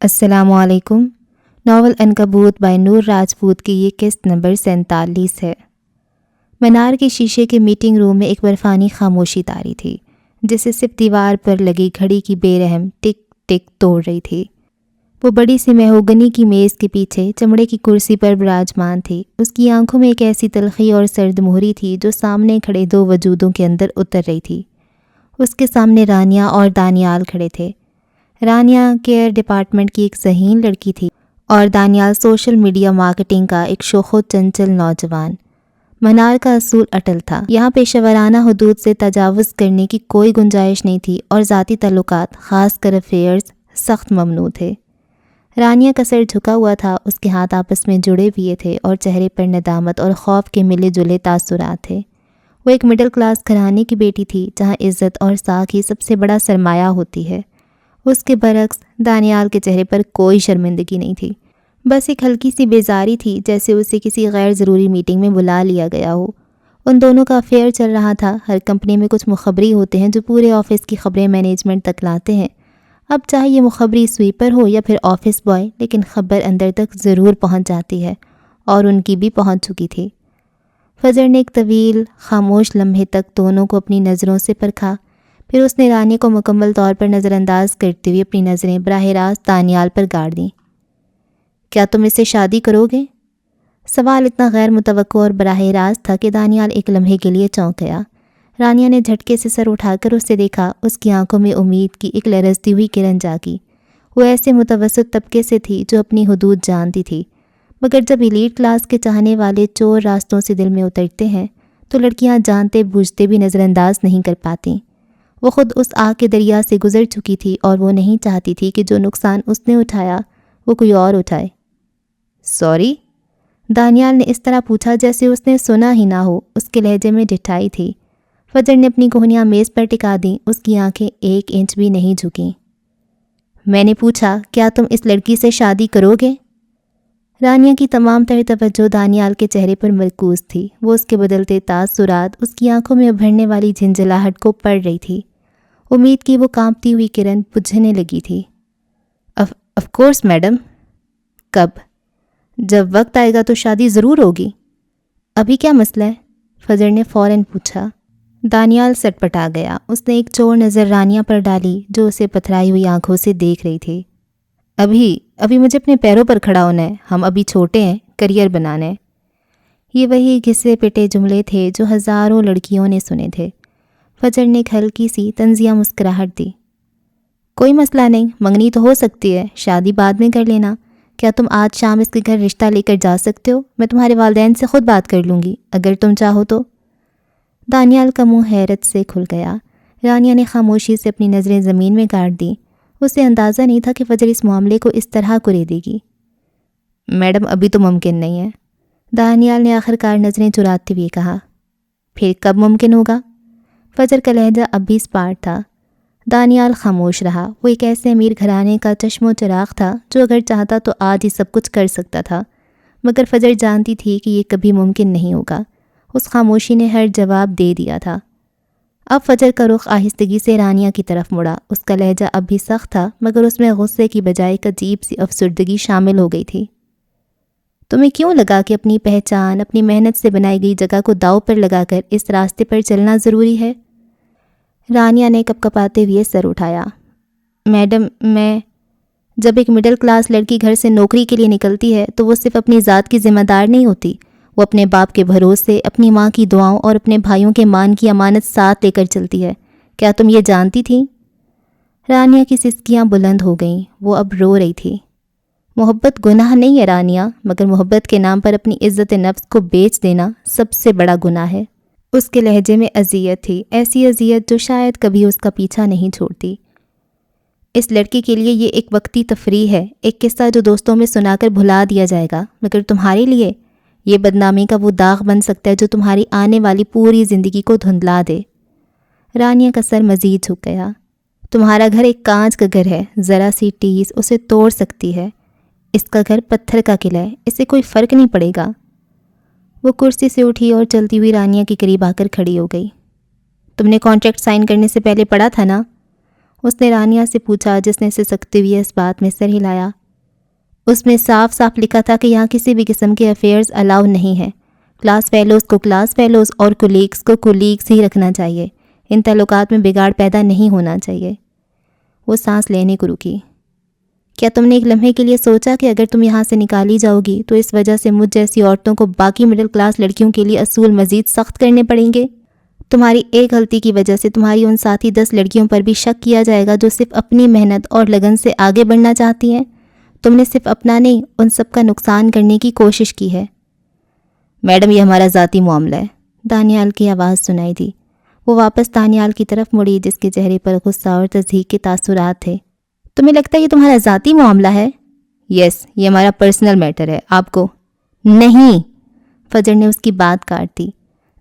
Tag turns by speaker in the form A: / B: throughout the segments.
A: السلام علیکم۔ Novel عنکبوت by نور راجپوت کی یہ قسط نمبر 47 ہے۔ منار کے شیشے کے میٹنگ روم میں ایک برفانی خاموشی طاری تھی، جسے صرف دیوار پر لگی گھڑی کی بے رحم ٹک ٹک توڑ رہی تھی۔ وہ بڑی سی مہوگنی کی میز کے پیچھے چمڑے کی کرسی پر براجمان تھی۔ اس کی آنکھوں میں ایک ایسی تلخی اور سرد مہری تھی جو سامنے کھڑے دو وجودوں کے اندر اتر رہی تھی۔ اس کے سامنے رانیہ اور دانیال کھڑے تھے۔ رانیہ کیئر ڈپارٹمنٹ کی ایک ذہین لڑکی تھی اور دانیال سوشل میڈیا مارکیٹنگ کا ایک شوخ و چنچل نوجوان۔ منار کا اصول اٹل تھا، یہاں پیشہ ورانہ حدود سے تجاوز کرنے کی کوئی گنجائش نہیں تھی اور ذاتی تعلقات، خاص کر افیئرز، سخت ممنوع تھے۔ رانیہ کا سر جھکا ہوا تھا، اس کے ہاتھ آپس میں جڑے ہوئے تھے اور چہرے پر ندامت اور خوف کے ملے جلے تاثرات تھے۔ وہ ایک مڈل کلاس گھرانے کی بیٹی تھی، جہاں عزت اور ساکھ ہی سب سے بڑا سرمایہ ہوتی ہے۔ اس کے برعکس دانیال کے چہرے پر کوئی شرمندگی نہیں تھی، بس ایک ہلکی سی بیزاری تھی، جیسے اسے کسی غیر ضروری میٹنگ میں بلا لیا گیا ہو۔ ان دونوں کا افیئر چل رہا تھا۔ ہر کمپنی میں کچھ مخبری ہوتے ہیں جو پورے آفس کی خبریں مینجمنٹ تک لاتے ہیں۔ اب چاہے یہ مخبری سویپر ہو یا پھر آفس بوائے، لیکن خبر اندر تک ضرور پہنچ جاتی ہے، اور ان کی بھی پہنچ چکی تھی۔ فجر نے ایک طویل خاموش لمحے تک دونوں کو اپنی نظروں سے پرکھا، پھر اس نے رانی کو مکمل طور پر نظر انداز کرتے ہوئے اپنی نظریں براہ راست دانیال پر گاڑ دیں۔ کیا تم اس سے شادی کرو گے؟ سوال اتنا غیر متوقع اور براہ راست تھا کہ دانیال ایک لمحے کے لیے چونک گیا۔ رانیہ نے جھٹکے سے سر اٹھا کر اسے دیکھا۔ اس کی آنکھوں میں امید کی ایک لرزتی ہوئی کرن جاگی۔ وہ ایسے متوسط طبقے سے تھی جو اپنی حدود جانتی تھی، مگر جب ایلیٹ کلاس کے چاہنے والے چور راستوں سے دل میں اترتے ہیں تو لڑکیاں جانتے بوجھتے بھی نظر انداز نہیں کر پاتیں۔ وہ خود اس آگ کے دریا سے گزر چکی تھی اور وہ نہیں چاہتی تھی کہ جو نقصان اس نے اٹھایا وہ کوئی اور اٹھائے۔ سوری؟ دانیال نے اس طرح پوچھا جیسے اس نے سنا ہی نہ ہو۔ اس کے لہجے میں ڈٹھائی تھی۔ فجر نے اپنی کوہنیاں میز پر ٹکا دیں، اس کی آنکھیں 1 انچ بھی نہیں جھکیں۔ میں نے پوچھا کیا تم اس لڑکی سے شادی کرو گے؟ رانیہ کی تمام تر توجہ دانیال کے چہرے پر مرکوز تھی۔ وہ اس کے بدلتے تاثرات، اس کی آنکھوں میں ابھرنے والی جھنجھلاہٹ کو پڑھ رہی تھی۔ امید کی وہ کانپتی ہوئی کرن بجھنے لگی تھی۔ Of course madam. کب؟ جب وقت آئے گا تو شادی ضرور ہوگی۔ ابھی کیا مسئلہ ہے؟ فجر نے فوراً پوچھا۔ دانیال سٹپٹا گیا۔ اس نے ایک چور نظر رانیہ پر ڈالی جو اسے پتھرائی ہوئی آنکھوں سے دیکھ رہی تھی۔ ابھی مجھے اپنے پیروں پر کھڑا ہونا ہے، ہم ابھی چھوٹے ہیں، کریئر بنانا ہے۔ یہ وہی گھسے پٹے جملے تھے جو ہزاروں لڑکیوں نے سنے تھے۔ فجر نے ایک ہلکی سی طنزیہ مسکراہٹ دی۔ کوئی مسئلہ نہیں، منگنی تو ہو سکتی ہے، شادی بعد میں کر لینا۔ کیا تم آج شام اس کے گھر رشتہ لے کر جا سکتے ہو؟ میں تمہارے والدین سے خود بات کر لوں گی، اگر تم چاہو تو۔ دانیال کا منہ حیرت سے کھل گیا۔ رانیہ نے خاموشی سے اپنی نظریں زمین میں گاڑ دیں۔ اسے اندازہ نہیں تھا کہ فجر اس معاملے کو اس طرح کرے دے گی۔ میڈم ابھی تو ممکن نہیں ہے، دانیال نے آخرکار نظریں چراتے ہوئے کہا۔ پھر کب ممکن ہوگا؟ فجر کا لہجہ اب بھی اسپاٹ تھا۔ دانیال خاموش رہا۔ وہ ایک ایسے امیر گھرانے کا چشم و چراغ تھا جو اگر چاہتا تو آج ہی سب کچھ کر سکتا تھا، مگر فجر جانتی تھی کہ یہ کبھی ممکن نہیں ہوگا۔ اس خاموشی نے ہر جواب دے دیا تھا۔ اب فجر کا رخ آہستگی سے رانیہ کی طرف مڑا۔ اس کا لہجہ اب بھی سخت تھا، مگر اس میں غصے کی بجائے ایک عجیب سی افسردگی شامل ہو گئی تھی۔ تمہیں کیوں لگا کہ اپنی پہچان، اپنی محنت سے بنائی گئی جگہ کو داؤ پر لگا کر اس راستے پر چلنا ضروری ہے؟ رانیہ نے کپکپاتے ہوئے سر اٹھایا۔ میڈم جب ایک مڈل کلاس لڑکی گھر سے نوکری کے لیے نکلتی ہے تو وہ صرف اپنی ذات کی ذمہ دار نہیں ہوتی، وہ اپنے باپ کے بھروسے، اپنی ماں کی دعاؤں اور اپنے بھائیوں کے مان کی امانت ساتھ لے کر چلتی ہے۔ کیا تم یہ جانتی تھی؟ رانیہ کی سسکیاں بلند ہو گئیں۔ وہ اب رو رہی تھی۔ محبت گناہ نہیں ہے رانیہ، مگر محبت کے نام پر اپنی عزت نفس کو بیچ دینا سب سے بڑا گناہ ہے۔ اس کے لہجے میں اذیت تھی، ایسی اذیت جو شاید کبھی اس کا پیچھا نہیں چھوڑتی۔ اس لڑکی کے لیے یہ ایک وقتی تفریح ہے، ایک قصہ جو دوستوں میں سنا کر بھلا دیا جائے گا، مگر تمہارے لیے یہ بدنامی کا وہ داغ بن سکتا ہے جو تمہاری آنے والی پوری زندگی کو دھندلا دے۔ رانیہ کا سر مزید جھک گیا۔ تمہارا گھر ایک کانچ کا گھر ہے، ذرا سی ٹیس اسے توڑ سکتی ہے۔ اس کا گھر پتھر کا قلعہ ہے، اسے کوئی فرق نہیں پڑے گا۔ وہ کرسی سے اٹھی اور چلتی ہوئی رانیہ کے قریب آ کر کھڑی ہو گئی۔ تم نے کانٹریکٹ سائن کرنے سے پہلے پڑھا تھا نا؟ اس نے رانیہ سے پوچھا جس نے سسکتے ہوئے اس بات میں سر ہلایا۔ اس میں صاف صاف لکھا تھا کہ یہاں کسی بھی قسم کے افیئرز الاؤ نہیں ہیں۔ کلاس فیلوز کو کلاس فیلوز اور کولیگز کو کولیگز ہی رکھنا چاہیے۔ ان تعلقات میں بگاڑ پیدا نہیں ہونا چاہیے۔ وہ سانس لینے کو رکی۔ کیا تم نے ایک لمحے کے لیے سوچا کہ اگر تم یہاں سے نکالی جاؤ گی تو اس وجہ سے مجھ جیسی عورتوں کو باقی مڈل کلاس لڑکیوں کے لیے اصول مزید سخت کرنے پڑیں گے؟ تمہاری ایک غلطی کی وجہ سے تمہاری ان ساتھی 10 لڑکیوں پر بھی شک کیا جائے گا جو صرف اپنی محنت اور لگن سے آگے بڑھنا چاہتی ہیں۔ تم نے صرف اپنا نہیں، ان سب کا نقصان کرنے کی کوشش کی ہے۔ میڈم، یہ ہمارا ذاتی معاملہ ہے، دانیال کی آواز سنائی دی۔ وہ واپس دانیال کی طرف مڑی جس کے چہرے پر غصہ اور تصدیق کے تاثرات تھے۔ تمہیں لگتا ہے یہ تمہارا ذاتی معاملہ ہے؟ یس، یہ ہمارا پرسنل میٹر ہے۔ آپ کو نہیں، فجر نے اس کی بات کاٹ دی۔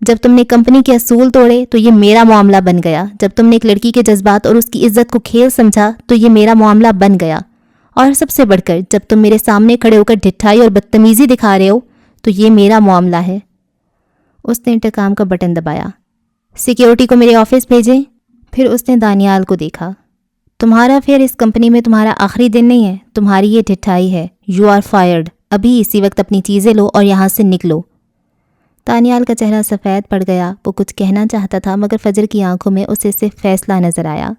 A: جب تم نے کمپنی کے اصول توڑے تو یہ میرا معاملہ بن گیا۔ جب تم نے ایک لڑکی کے جذبات اور اس کی عزت کو کھیل سمجھا تو یہ میرا معاملہ بن گیا۔ اور سب سے بڑھ کر جب تم میرے سامنے کھڑے ہو کر ڈھٹائی اور بدتمیزی دکھا رہے ہو تو یہ میرا معاملہ ہے۔ اس نے انٹرکام کا بٹن دبایا۔ سیکیورٹی کو میرے آفس بھیجیں۔ پھر اس نے دانیال کو دیکھا۔ تمہارا افیئر اس کمپنی میں تمہارا آخری دن نہیں ہے، تمہاری یہ ڈھٹائی ہے۔ You are fired. ابھی اسی وقت اپنی چیزیں لو اور یہاں سے نکلو۔ دانیال کا چہرہ سفید پڑ گیا۔ وہ کچھ کہنا چاہتا تھا مگر فجر کی آنکھوں میں اسے صرف فیصلہ نظر آیا۔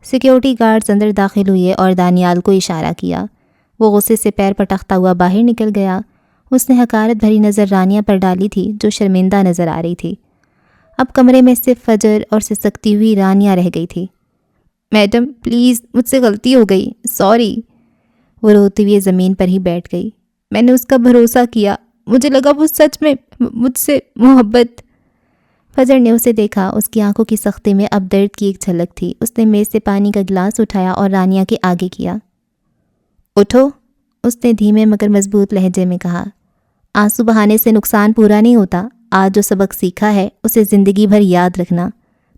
A: سیکیورٹی گارڈز اندر داخل ہوئے اور دانیال کو اشارہ کیا۔ وہ غصے سے پیر پٹکتا ہوا باہر نکل گیا۔ اس نے حقارت بھری نظر رانیہ پر ڈالی تھی جو شرمندہ نظر آ رہی تھی۔ اب کمرے میں صرف فجر اور سسکتی ہوئی رانیہ رہ گئی تھی۔ میڈم پلیز، مجھ سے غلطی ہو گئی، سوری۔ وہ روتی ہوئی زمین پر ہی بیٹھ گئی۔ میں نے اس کا بھروسہ کیا، مجھے لگا وہ سچ میں مجھ سے محبت۔ فجر نے اسے دیکھا۔ اس کی آنکھوں کی سختی میں اب درد کی ایک جھلک تھی۔ اس نے میز سے پانی کا گلاس اٹھایا اور رانیہ کے آگے کیا۔ اٹھو، اس نے دھیمے مگر مضبوط لہجے میں کہا۔ آنسو بہانے سے نقصان پورا نہیں ہوتا۔ آج جو سبق سیکھا ہے اسے زندگی بھر یاد رکھنا۔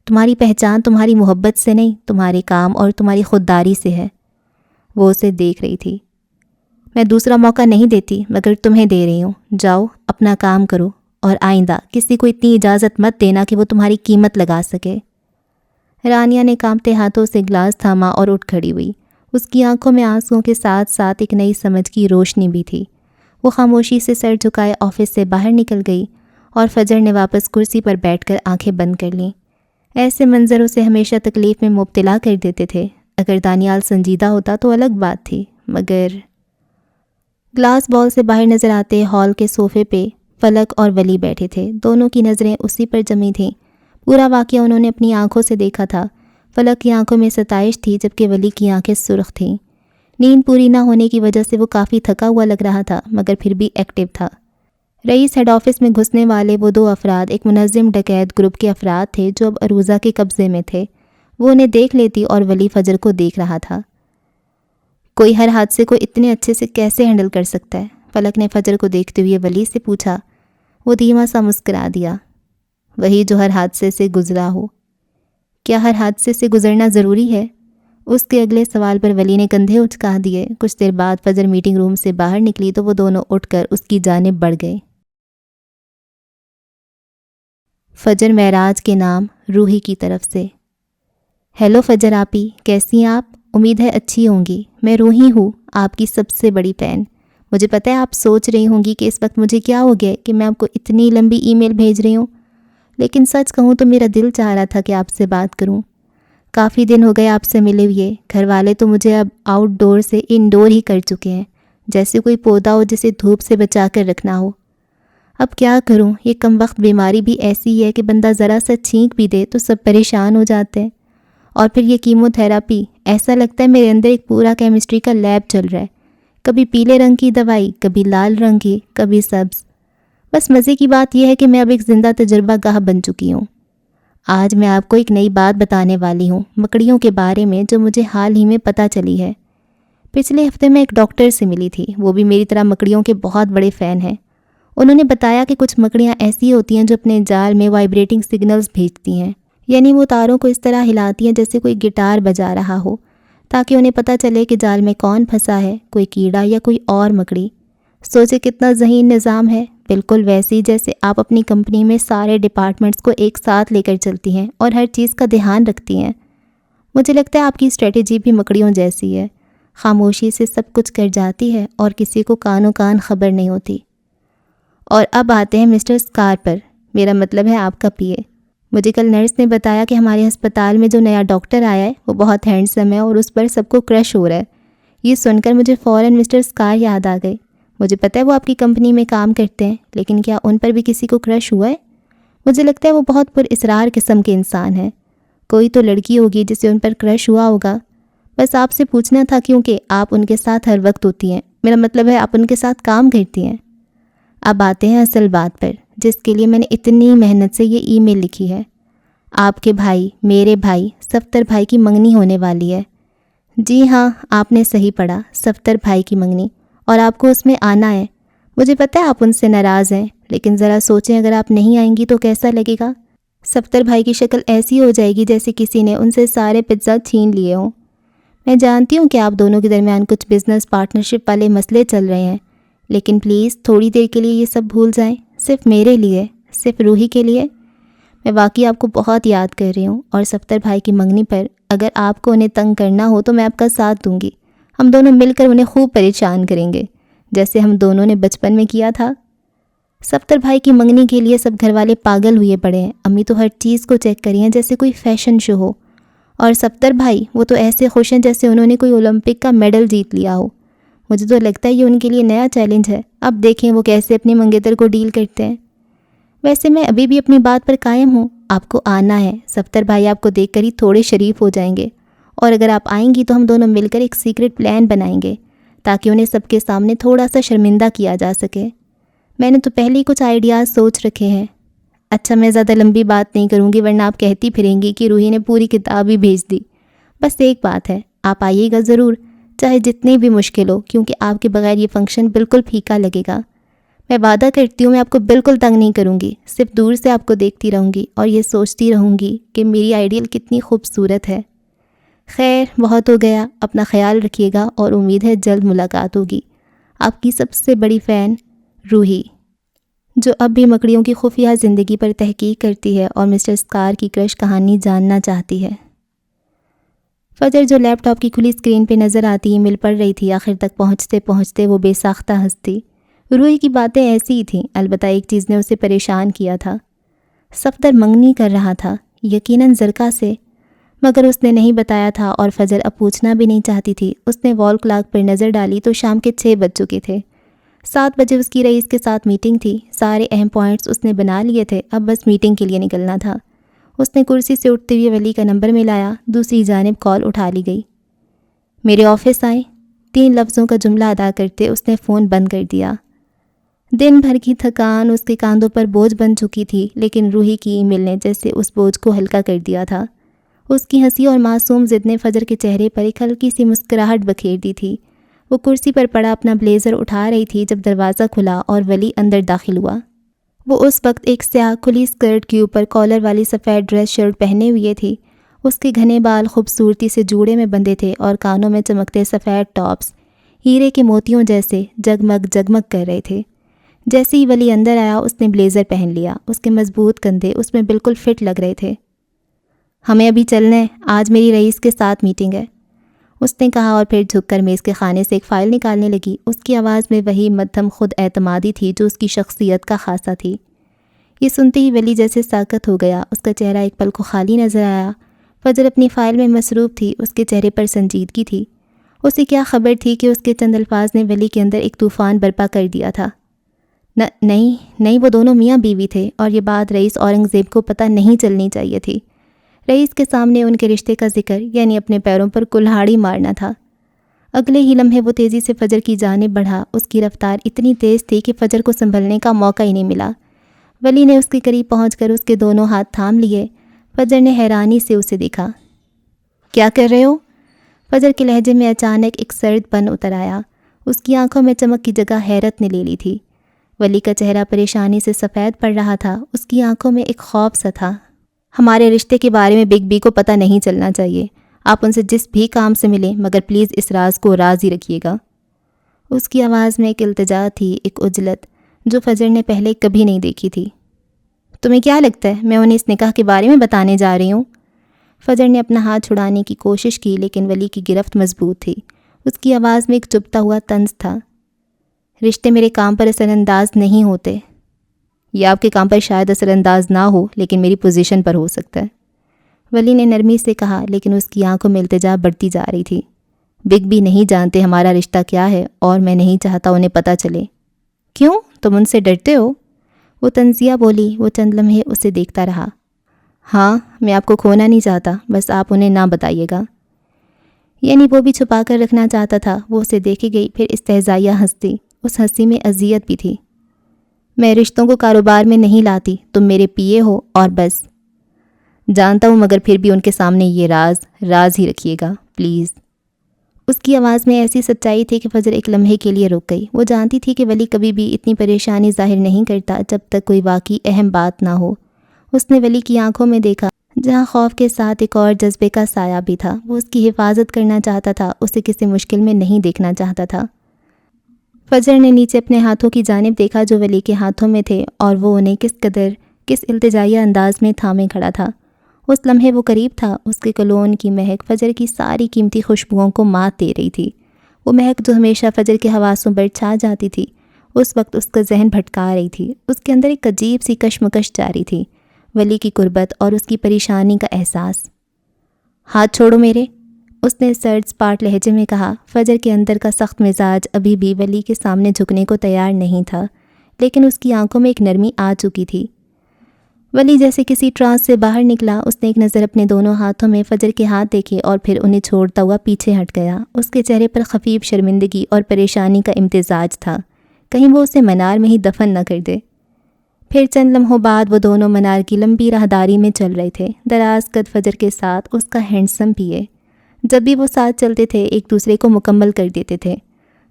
A: تمہاری پہچان تمہاری محبت سے نہیں، تمہارے کام اور تمہاری خودداری سے ہے۔ وہ اسے دیکھ رہی تھی۔ میں دوسرا موقع نہیں دیتی مگر تمہیں دے رہی ہوں۔ جاؤ اپنا کام کرو اور آئندہ کسی کو اتنی اجازت مت دینا کہ وہ تمہاری قیمت لگا سکے۔ رانیہ نے کانپتے ہاتھوں سے گلاس تھاما اور اٹھ کھڑی ہوئی۔ اس کی آنکھوں میں آنسوؤں کے ساتھ ساتھ ایک نئی سمجھ کی روشنی بھی تھی۔ وہ خاموشی سے سر جھکائے آفس سے باہر نکل گئی اور فجر نے واپس کرسی پر بیٹھ کر آنکھیں بند کر لیں۔ ایسے منظر اسے ہمیشہ تکلیف میں مبتلا کر دیتے تھے۔ اگر دانیال سنجیدہ ہوتا تو الگ بات تھی، مگر گلاس بال سے باہر نظر آتے ہال کے صوفے پہ فلک اور ولی بیٹھے تھے۔ دونوں کی نظریں اسی پر جمی تھیں۔ پورا واقعہ انہوں نے اپنی آنکھوں سے دیکھا تھا۔ فلک کی آنکھوں میں ستائش تھی جبکہ ولی کی آنکھیں سرخ تھیں۔ نیند پوری نہ ہونے کی وجہ سے وہ کافی تھکا ہوا لگ رہا تھا مگر پھر بھی ایکٹیو تھا۔ رئیس ہیڈ آفس میں گھسنے والے وہ 2 افراد ایک منظم ڈکیت گروپ کے افراد تھے جو اب عروضہ کے قبضے میں تھے۔ وہ انہیں دیکھ لیتی اور ولی فجر کو دیکھ رہا تھا۔ کوئی ہر حادثے کو اتنے اچھے سے کیسے ہینڈل کر سکتا ہے؟ فلک نے فجر کو دیکھتے ہوئے ولی سے پوچھا۔ وہ دھیما سا مسکرا دیا۔ وہی جو ہر حادثے سے گزرا ہو۔ کیا ہر حادثے سے گزرنا ضروری ہے؟ اس کے اگلے سوال پر ولی نے کندھے اچکا دیے۔ کچھ دیر بعد فجر میٹنگ روم سے باہر نکلی تو وہ دونوں اٹھ کر اس کی جانب بڑھ گئے۔ فجر معراج کے نام روحی کی طرف سے۔ ہیلو فجر آپی، کیسی ہیں آپ؟ امید ہے اچھی ہوں گی۔ میں روحی ہوں، آپ کی سب سے بڑی فین۔ مجھے پتہ ہے آپ سوچ رہی ہوں گی کہ اس وقت مجھے کیا ہو گیا کہ میں آپ کو اتنی لمبی ای میل بھیج رہی ہوں، لیکن سچ کہوں تو میرا دل چاہ رہا تھا کہ آپ سے بات کروں۔ کافی دن ہو گئے آپ سے ملے ہوئے۔ گھر والے تو مجھے اب آؤٹ ڈور سے انڈور ہی کر چکے ہیں، جیسے کوئی پودا ہو جسے دھوپ سے بچا کر رکھنا ہو۔ اب کیا کروں، یہ کم وقت بیماری بھی ایسی ہے کہ بندہ ذرا سا چھینک بھی دے تو سب پریشان ہو جاتے ہیں۔ اور پھر یہ کیمو تھراپی، ایسا لگتا ہے میرے اندر ایک پورا کیمسٹری کا لیب چل رہا ہے۔ کبھی پیلے رنگ کی دوائی، کبھی لال رنگ کی، کبھی سبز۔ بس مزے کی بات یہ ہے کہ میں اب ایک زندہ تجربہ گاہ بن چکی ہوں۔ آج میں آپ کو ایک نئی بات بتانے والی ہوں، مکڑیوں کے بارے میں، جو مجھے حال ہی میں پتہ چلی ہے۔ پچھلے ہفتے میں ایک ڈاکٹر سے ملی تھی، وہ بھی میری طرح مکڑیوں کے بہت بڑے فین ہیں۔ انہوں نے بتایا کہ کچھ مکڑیاں ایسی ہوتی ہیں جو اپنے جال میں وائبریٹنگ سگنلز بھیجتی ہیں، یعنی وہ تاروں کو اس طرح ہلاتی ہیں جیسے کوئی گٹار بجا رہا ہو، تاکہ انہیں پتہ چلے کہ جال میں کون پھنسا ہے، کوئی کیڑا یا کوئی اور مکڑی۔ سوچے کتنا ذہین نظام ہے، بالکل ویسی جیسے آپ اپنی کمپنی میں سارے ڈپارٹمنٹس کو ایک ساتھ لے کر چلتی ہیں اور ہر چیز کا دھیان رکھتی ہیں۔ مجھے لگتا ہے آپ کی اسٹریٹجی بھی مکڑیوں جیسی ہے، خاموشی سے سب کچھ کر جاتی ہے اور کسی کو کانوں کان خبر نہیں ہوتی۔ اور اب آتے ہیں مسٹر اسکار پر، میرا مطلب ہے آپ کا پی اے۔ مجھے کل نرس نے بتایا کہ ہمارے ہسپتال میں جو نیا ڈاکٹر آیا ہے وہ بہت ہینڈسم ہے اور اس پر سب کو کرش ہو رہا ہے۔ یہ سن کر مجھے فوراً مسٹر اسکار یاد آ گئے۔ مجھے پتہ ہے وہ آپ کی کمپنی میں کام کرتے ہیں، لیکن کیا ان پر بھی کسی کو کرش ہوا ہے؟ مجھے لگتا ہے وہ بہت پر اصرار قسم کے انسان ہیں۔ کوئی تو لڑکی ہوگی جسے ان پر کرش ہوا ہوگا۔ بس آپ سے پوچھنا تھا کیونکہ آپ ان کے ساتھ ہر وقت ہوتی ہیں، میرا مطلب ہے آپ ان کے ساتھ کام کرتی ہیں۔ اب آتے ہیں اصل بات پر، جس کے لیے میں نے اتنی محنت سے یہ ای میل لکھی ہے۔ آپ کے بھائی، میرے بھائی صفدر بھائی کی منگنی ہونے والی ہے۔ جی ہاں، آپ نے صحیح پڑھا، صفدر بھائی کی منگنی، اور آپ کو اس میں آنا ہے۔ مجھے پتہ ہے آپ ان سے ناراض ہیں، لیکن ذرا سوچیں اگر آپ نہیں آئیں گی تو کیسا لگے گا؟ صفدر بھائی کی شکل ایسی ہو جائے گی جیسے کسی نے ان سے سارے پزا چھین لیے ہوں۔ میں جانتی ہوں کہ آپ دونوں کے درمیان کچھ بزنس پارٹنرشپ والے مسئلے چل رہے ہیں، لیکن پلیز تھوڑی دیر کے لیے یہ سب بھول جائیں، صرف میرے لیے، صرف روحی کے لیے۔ میں واقعی آپ کو بہت یاد کر رہی ہوں، اور صفدر بھائی کی منگنی پر اگر آپ کو انہیں تنگ کرنا ہو تو میں آپ کا ساتھ دوں گی۔ ہم دونوں مل کر انہیں خوب پریشان کریں گے، جیسے ہم دونوں نے بچپن میں کیا تھا۔ صفدر بھائی کی منگنی کے لیے سب گھر والے پاگل ہوئے پڑے ہیں۔ امی تو ہر چیز کو چیک کری ہیں جیسے کوئی فیشن شو ہو، اور صفدر بھائی وہ تو ایسے خوش ہیں جیسے انہوں نے کوئی اولمپک کا میڈل جیت لیا ہو۔ مجھے تو لگتا ہے یہ ان کے لیے نیا چیلنج ہے۔ اب دیکھیں وہ کیسے اپنے منگیتر کو ڈیل کرتے ہیں۔ ویسے میں ابھی بھی اپنی بات پر قائم ہوں، آپ کو آنا ہے۔ صفدر بھائی آپ کو دیکھ کر ہی تھوڑے شریف ہو جائیں گے، اور اگر آپ آئیں گی تو ہم دونوں مل کر ایک سیکرٹ پلان بنائیں گے تاکہ انہیں سب کے سامنے تھوڑا سا شرمندہ کیا جا سکے۔ میں نے تو پہلے ہی کچھ آئیڈیاز سوچ رکھے ہیں۔ اچھا، میں زیادہ لمبی بات نہیں کروں گی ورنہ آپ کہتی پھریں گی کہ روحی نے پوری کتاب ہی بھیج دی۔ بس ایک بات ہے، آپ آئیے گا ضرور، چاہے جتنی بھی مشکل ہو، کیونکہ آپ کے بغیر یہ فنکشن بالکل پھیکا لگے گا۔ میں وعدہ کرتی ہوں میں آپ کو بالکل تنگ نہیں کروں گی، صرف دور سے آپ کو دیکھتی رہوں گی اور یہ سوچتی رہوں گی کہ میری آئیڈیل کتنی خوبصورت ہے۔ خیر، بہت ہو گیا، اپنا خیال رکھیے گا اور امید ہے جلد ملاقات ہوگی۔ آپ کی سب سے بڑی فین، روحی، جو اب بھی مکڑیوں کی خفیہ زندگی پر تحقیق کرتی ہے اور مسٹر اسکار کی کرش کہانی جاننا چاہتی ہے۔ فجر جو لیپ ٹاپ کی کھلی اسکرین پہ نظر آتی ای میل پڑھ رہی تھی، آخر تک پہنچتے پہنچتے وہ بے ساختہ ہنستی۔ روحی کی باتیں ایسی ہی تھیں، البتہ ایک چیز نے اسے پریشان کیا تھا۔ صفدر منگنی کر رہا تھا، یقیناً زرکا سے، مگر اس نے نہیں بتایا تھا اور فجر اب پوچھنا بھی نہیں چاہتی تھی۔ اس نے وال کلاک پر نظر ڈالی تو شام کے 6 بج چکے تھے۔ 7 بجے اس کی رئیس کے ساتھ میٹنگ تھی، سارے اہم پوائنٹس اس نے بنا لیے تھے، اب بس میٹنگ کے لیے نکلنا تھا۔ اس نے کرسی سے اٹھتے ہوئے ولی کا نمبر ملایا، دوسری جانب کال اٹھا لی گئی۔ میرے آفس آئیں، 3 لفظوں کا جملہ ادا کرتے اس نے فون بند کر دیا۔ دن بھر کی تھکان اس کے کاندھوں پر بوجھ بن چکی تھی، لیکن روحی کی ای میل نے جیسے اس بوجھ کو ہلکا کر دیا تھا۔ اس کی ہنسی اور معصوم ضد نے فجر کے چہرے پر ایک ہلکی سی مسکراہٹ بکھیر دی تھی۔ وہ کرسی پر پڑا اپنا بلیزر اٹھا رہی تھی جب دروازہ کھلا اور ولی اندر داخل ہوا۔ وہ اس وقت ایک سیاہ کھلی اسکرٹ کے اوپر کالر والی سفید ڈریس شرٹ پہنے ہوئے تھی۔ اس کے گھنے بال خوبصورتی سے جوڑے میں بندھے تھے اور کانوں میں چمکتے سفید ٹاپس ہیرے کے موتیوں جیسے جگمگ جگمگ کر رہے تھے۔ جیسے ہی ولی اندر آیا اس نے بلیزر پہن لیا، اس کے مضبوط کندھے اس میں بالکل فٹ لگ رہے تھے۔ ہمیں ابھی چلنا ہے، آج میری رئیس کے ساتھ میٹنگ ہے، اس نے کہا اور پھر جھک کر میز کے خانے سے ایک فائل نکالنے لگی۔ اس کی آواز میں وہی مدھم خود اعتمادی تھی جو اس کی شخصیت کا خاصہ تھی۔ یہ سنتے ہی ولی جیسے ساکت ہو گیا، اس کا چہرہ ایک پل کو خالی نظر آیا۔ فجر اپنی فائل میں مصروف تھی، اس کے چہرے پر سنجیدگی تھی۔ اسے کیا خبر تھی کہ اس کے چند الفاظ نے ولی کے اندر ایک طوفان برپا کر دیا تھا۔ نہیں، وہ دونوں میاں بیوی تھے اور یہ بات رئیس اورنگزیب کو پتہ نہیں چلنی چاہیے تھی۔ رئیس کے سامنے ان کے رشتے کا ذکر یعنی اپنے پیروں پر کلہاڑی مارنا تھا۔ اگلے ہی لمحے وہ تیزی سے فجر کی جانب بڑھا، اس کی رفتار اتنی تیز تھی کہ فجر کو سنبھلنے کا موقع ہی نہیں ملا۔ ولی نے اس کے قریب پہنچ کر اس کے دونوں ہاتھ تھام لیے۔ فجر نے حیرانی سے اسے دیکھا۔ کیا کر رہے ہو؟ فجر کے لہجے میں اچانک ایک سرد پن اتر آیا، اس کی آنکھوں میں چمک کی جگہ حیرت نے لے لی تھی۔ ولی کا چہرہ پریشانی سے سفید پڑ رہا تھا، اس کی آنکھوں میں ایک خوف سا تھا۔ ہمارے رشتے کے بارے میں بگ بی کو پتہ نہیں چلنا چاہیے، آپ ان سے جس بھی کام سے ملیں مگر پلیز اس راز کو راز ہی رکھیے گا۔ اس کی آواز میں ایک التجا تھی، ایک عجلت جو فجر نے پہلے کبھی نہیں دیکھی تھی۔ تمہیں کیا لگتا ہے میں انہیں اس نکاح کے بارے میں بتانے جا رہی ہوں؟ فجر نے اپنا ہاتھ چھڑانے کی کوشش کی لیکن ولی کی گرفت مضبوط تھی۔ اس کی آواز میں ایک چبھتا ہوا طنز تھا۔ رشتے میرے کام پر اثر انداز نہیں ہوتے۔ یہ آپ کے کام پر شاید اثر انداز نہ ہو لیکن میری پوزیشن پر ہو سکتا ہے، ولی نے نرمی سے کہا، لیکن اس کی آنکھوں میں التجا بڑھتی جا رہی تھی۔ بگ بھی نہیں جانتے ہمارا رشتہ کیا ہے اور میں نہیں چاہتا انہیں پتہ چلے۔ کیوں؟ تم ان سے ڈرتے ہو؟ وہ طنزیہ بولی۔ وہ چند لمحے اسے دیکھتا رہا۔ ہاں، میں آپ کو کھونا نہیں چاہتا، بس آپ انہیں نہ بتائیے گا۔ یعنی وہ بھی چھپا کر رکھنا چاہتا تھا۔ وہ اسے دیکھے گئی، پھر استہزائیہ ہنستی۔ اس ہنسی میں اذیت بھی تھی۔ میں رشتوں کو کاروبار میں نہیں لاتی، تم میرے پیے ہو اور بس۔ جانتا ہوں، مگر پھر بھی ان کے سامنے یہ راز ہی رکھیے گا پلیز۔ اس کی آواز میں ایسی سچائی تھی کہ فجر ایک لمحے کے لیے رک گئی۔ وہ جانتی تھی کہ ولی کبھی بھی اتنی پریشانی ظاہر نہیں کرتا جب تک کوئی واقعی اہم بات نہ ہو۔ اس نے ولی کی آنکھوں میں دیکھا جہاں خوف کے ساتھ ایک اور جذبے کا سایہ بھی تھا۔ وہ اس کی حفاظت کرنا چاہتا تھا، اسے کسی مشکل میں نہیں دیکھنا چاہتا تھا۔ فجر نے نیچے اپنے ہاتھوں کی جانب دیکھا جو ولی کے ہاتھوں میں تھے، اور وہ انہیں کس التجائیہ انداز میں تھامے کھڑا تھا۔ اس لمحے وہ قریب تھا۔ اس کے کلون کی مہک فجر کی ساری قیمتی خوشبوؤں کو مات دے رہی تھی۔ وہ مہک جو ہمیشہ فجر کے حواسوں پر چھا جاتی تھی، اس وقت اس کا ذہن بھٹکا رہی تھی۔ اس کے اندر ایک عجیب سی کشمکش جاری تھی، ولی کی قربت اور اس کی پریشانی کا احساس۔ ہاتھ چھوڑو میرے، اس نے سرد سپاٹ لہجے میں کہا۔ فجر کے اندر کا سخت مزاج ابھی بھی ولی کے سامنے جھکنے کو تیار نہیں تھا، لیکن اس کی آنکھوں میں ایک نرمی آ چکی تھی۔ ولی جیسے کسی ٹرانس سے باہر نکلا۔ اس نے ایک نظر اپنے دونوں ہاتھوں میں فجر کے ہاتھ دیکھے اور پھر انہیں چھوڑتا ہوا پیچھے ہٹ گیا۔ اس کے چہرے پر خفیف شرمندگی اور پریشانی کا امتزاج تھا، کہیں وہ اسے منار میں ہی دفن نہ کر دے۔ پھر چند لمحوں بعد وہ دونوں منار کی لمبی راہداری میں چل رہے تھے، دراز قد فجر کے ساتھ اس کا ہینڈسم پیے۔ جب بھی وہ ساتھ چلتے تھے ایک دوسرے کو مکمل کر دیتے تھے۔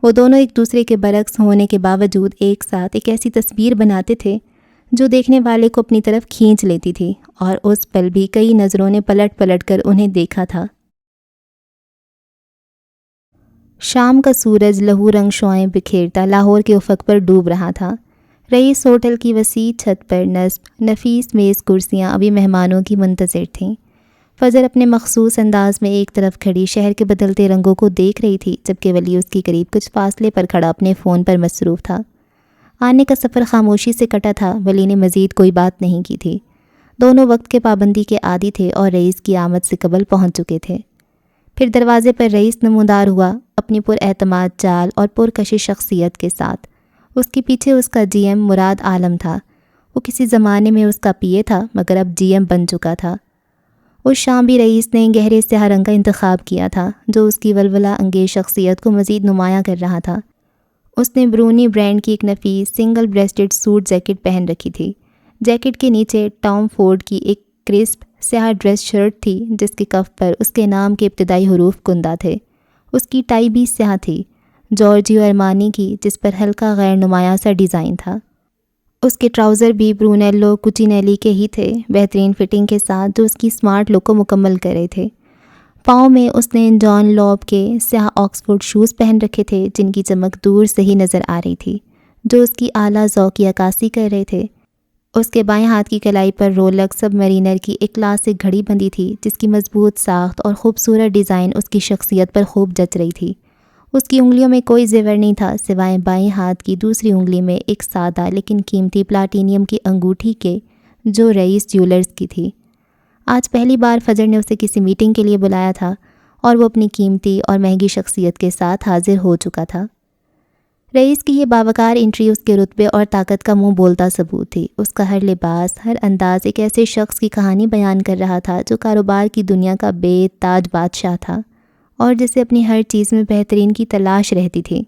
A: وہ دونوں ایک دوسرے کے برعکس ہونے کے باوجود ایک ساتھ ایک ایسی تصویر بناتے تھے جو دیکھنے والے کو اپنی طرف کھینچ لیتی تھی، اور اس پل بھی کئی نظروں نے پلٹ پلٹ کر انہیں دیکھا تھا۔ شام کا سورج لہو رنگ شعاعیں بکھیرتا لاہور کے افق پر ڈوب رہا تھا۔ رئیس ہوٹل کی وسیع چھت پر نصب نفیس میز کرسیاں ابھی مہمانوں کی منتظر تھیں۔ فجر اپنے مخصوص انداز میں ایک طرف کھڑی شہر کے بدلتے رنگوں کو دیکھ رہی تھی، جبکہ ولی اس کی قریب کچھ فاصلے پر کھڑا اپنے فون پر مصروف تھا۔ آنے کا سفر خاموشی سے کٹا تھا۔ ولی نے مزید کوئی بات نہیں کی تھی۔ دونوں وقت کے پابندی کے عادی تھے اور رئیس کی آمد سے قبل پہنچ چکے تھے۔ پھر دروازے پر رئیس نمودار ہوا، اپنی پر اعتماد چال اور پرکشش شخصیت کے ساتھ۔ اس کے پیچھے اس کا جی ایم مراد عالم تھا۔ وہ کسی زمانے میں اس کا پی اے تھا، مگر اب جی ایم بن چکا تھا۔ اس شام بھی رئیس نے گہرے سیاہ رنگ کا انتخاب کیا تھا، جو اس کی ولولہ انگیز شخصیت کو مزید نمایاں کر رہا تھا۔ اس نے برونی برانڈ کی ایک نفیس سنگل بریسٹڈ سوٹ جیکٹ پہن رکھی تھی۔ جیکٹ کے نیچے ٹام فورڈ کی ایک کرسپ سیاہ ڈریس شرٹ تھی، جس کے کف پر اس کے نام کے ابتدائی حروف کندہ تھے۔ اس کی ٹائی بھی سیاہ تھی، جارجیو ارمانی کی، جس پر ہلکا غیر نمایاں سا ڈیزائن تھا۔ اس کے ٹراؤزر بھی برونیلو کوچینیلی کے ہی تھے، بہترین فٹنگ کے ساتھ، جو اس کی سمارٹ لک کو مکمل کر رہے تھے۔ پاؤں میں اس نے جان لوب کے سیاہ آکسفورڈ شوز پہن رکھے تھے، جن کی چمک دور سے ہی نظر آ رہی تھی، جو اس کی اعلیٰ ذوق کی عکاسی کر رہے تھے۔ اس کے بائیں ہاتھ کی کلائی پر رولکس سب میرینر کی ایک کلاسک گھڑی بندھی تھی، جس کی مضبوط ساخت اور خوبصورت ڈیزائن اس کی شخصیت پر خوب جچ رہی تھی۔ اس کی انگلیوں میں کوئی زیور نہیں تھا، سوائے بائیں ہاتھ کی دوسری انگلی میں ایک سادہ لیکن قیمتی پلاٹینیم کی انگوٹھی کے، جو رئیس جیولرز کی تھی۔ آج پہلی بار فجر نے اسے کسی میٹنگ کے لیے بلایا تھا، اور وہ اپنی قیمتی اور مہنگی شخصیت کے ساتھ حاضر ہو چکا تھا۔ رئیس کی یہ باوقار انٹری اس کے رتبے اور طاقت کا منہ بولتا ثبوت تھی۔ اس کا ہر لباس، ہر انداز ایک ایسے شخص کی کہانی بیان کر رہا تھا جو کاروبار کی دنیا کا بے تاج بادشاہ تھا، اور جسے اپنی ہر چیز میں بہترین کی تلاش رہتی تھی۔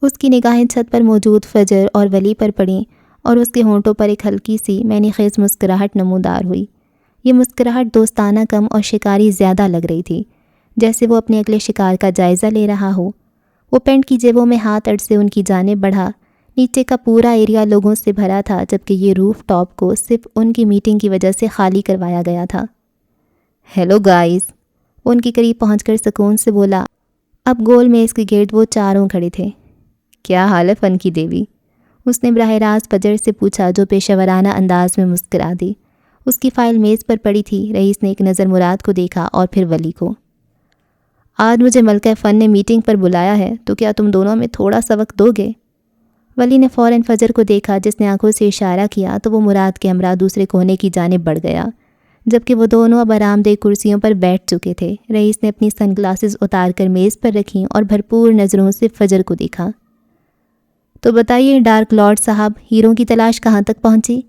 A: اس کی نگاہیں چھت پر موجود فجر اور ولی پر پڑیں، اور اس کے ہونٹوں پر ایک ہلکی سی معنی خیز مسکراہٹ نمودار ہوئی۔ یہ مسکراہٹ دوستانہ کم اور شکاری زیادہ لگ رہی تھی، جیسے وہ اپنے اگلے شکار کا جائزہ لے رہا ہو۔ وہ پینٹ کی جیبوں میں ہاتھ اڑ سے ان کی جانب بڑھا۔ نیچے کا پورا ایریا لوگوں سے بھرا تھا، جبکہ یہ روف ٹاپ کو صرف ان کی میٹنگ کی وجہ سے خالی کروایا گیا تھا۔ ہیلو گائز، وہ ان کے قریب پہنچ کر سکون سے بولا۔ اب گول میز کے گرد وہ چاروں کھڑے تھے۔ کیا حال ہے فن کی دیوی؟ اس نے براہ راست فجر سے پوچھا، جو پیشہ ورانہ انداز میں مسکرا دی۔ اس کی فائل میز پر پڑی تھی۔ رئیس نے ایک نظر مراد کو دیکھا اور پھر ولی کو۔ آج مجھے ملکہ فن نے میٹنگ پر بلایا ہے، تو کیا تم دونوں میں تھوڑا سا وقت دو گے؟ ولی نے فوراً فجر کو دیکھا، جس نے آنکھوں سے اشارہ کیا تو وہ مراد کے ہمراہ دوسرے کونے کی جانب بڑھ گیا، جبکہ وہ دونوں اب آرام دہ کرسیوں پر بیٹھ چکے تھے۔ رئیس نے اپنی سن گلاسز اتار کر میز پر رکھیں اور بھرپور نظروں سے فجر کو دیکھا۔ تو بتائیے ڈارک لارڈ صاحب، ہیروں کی تلاش کہاں تک پہنچی؟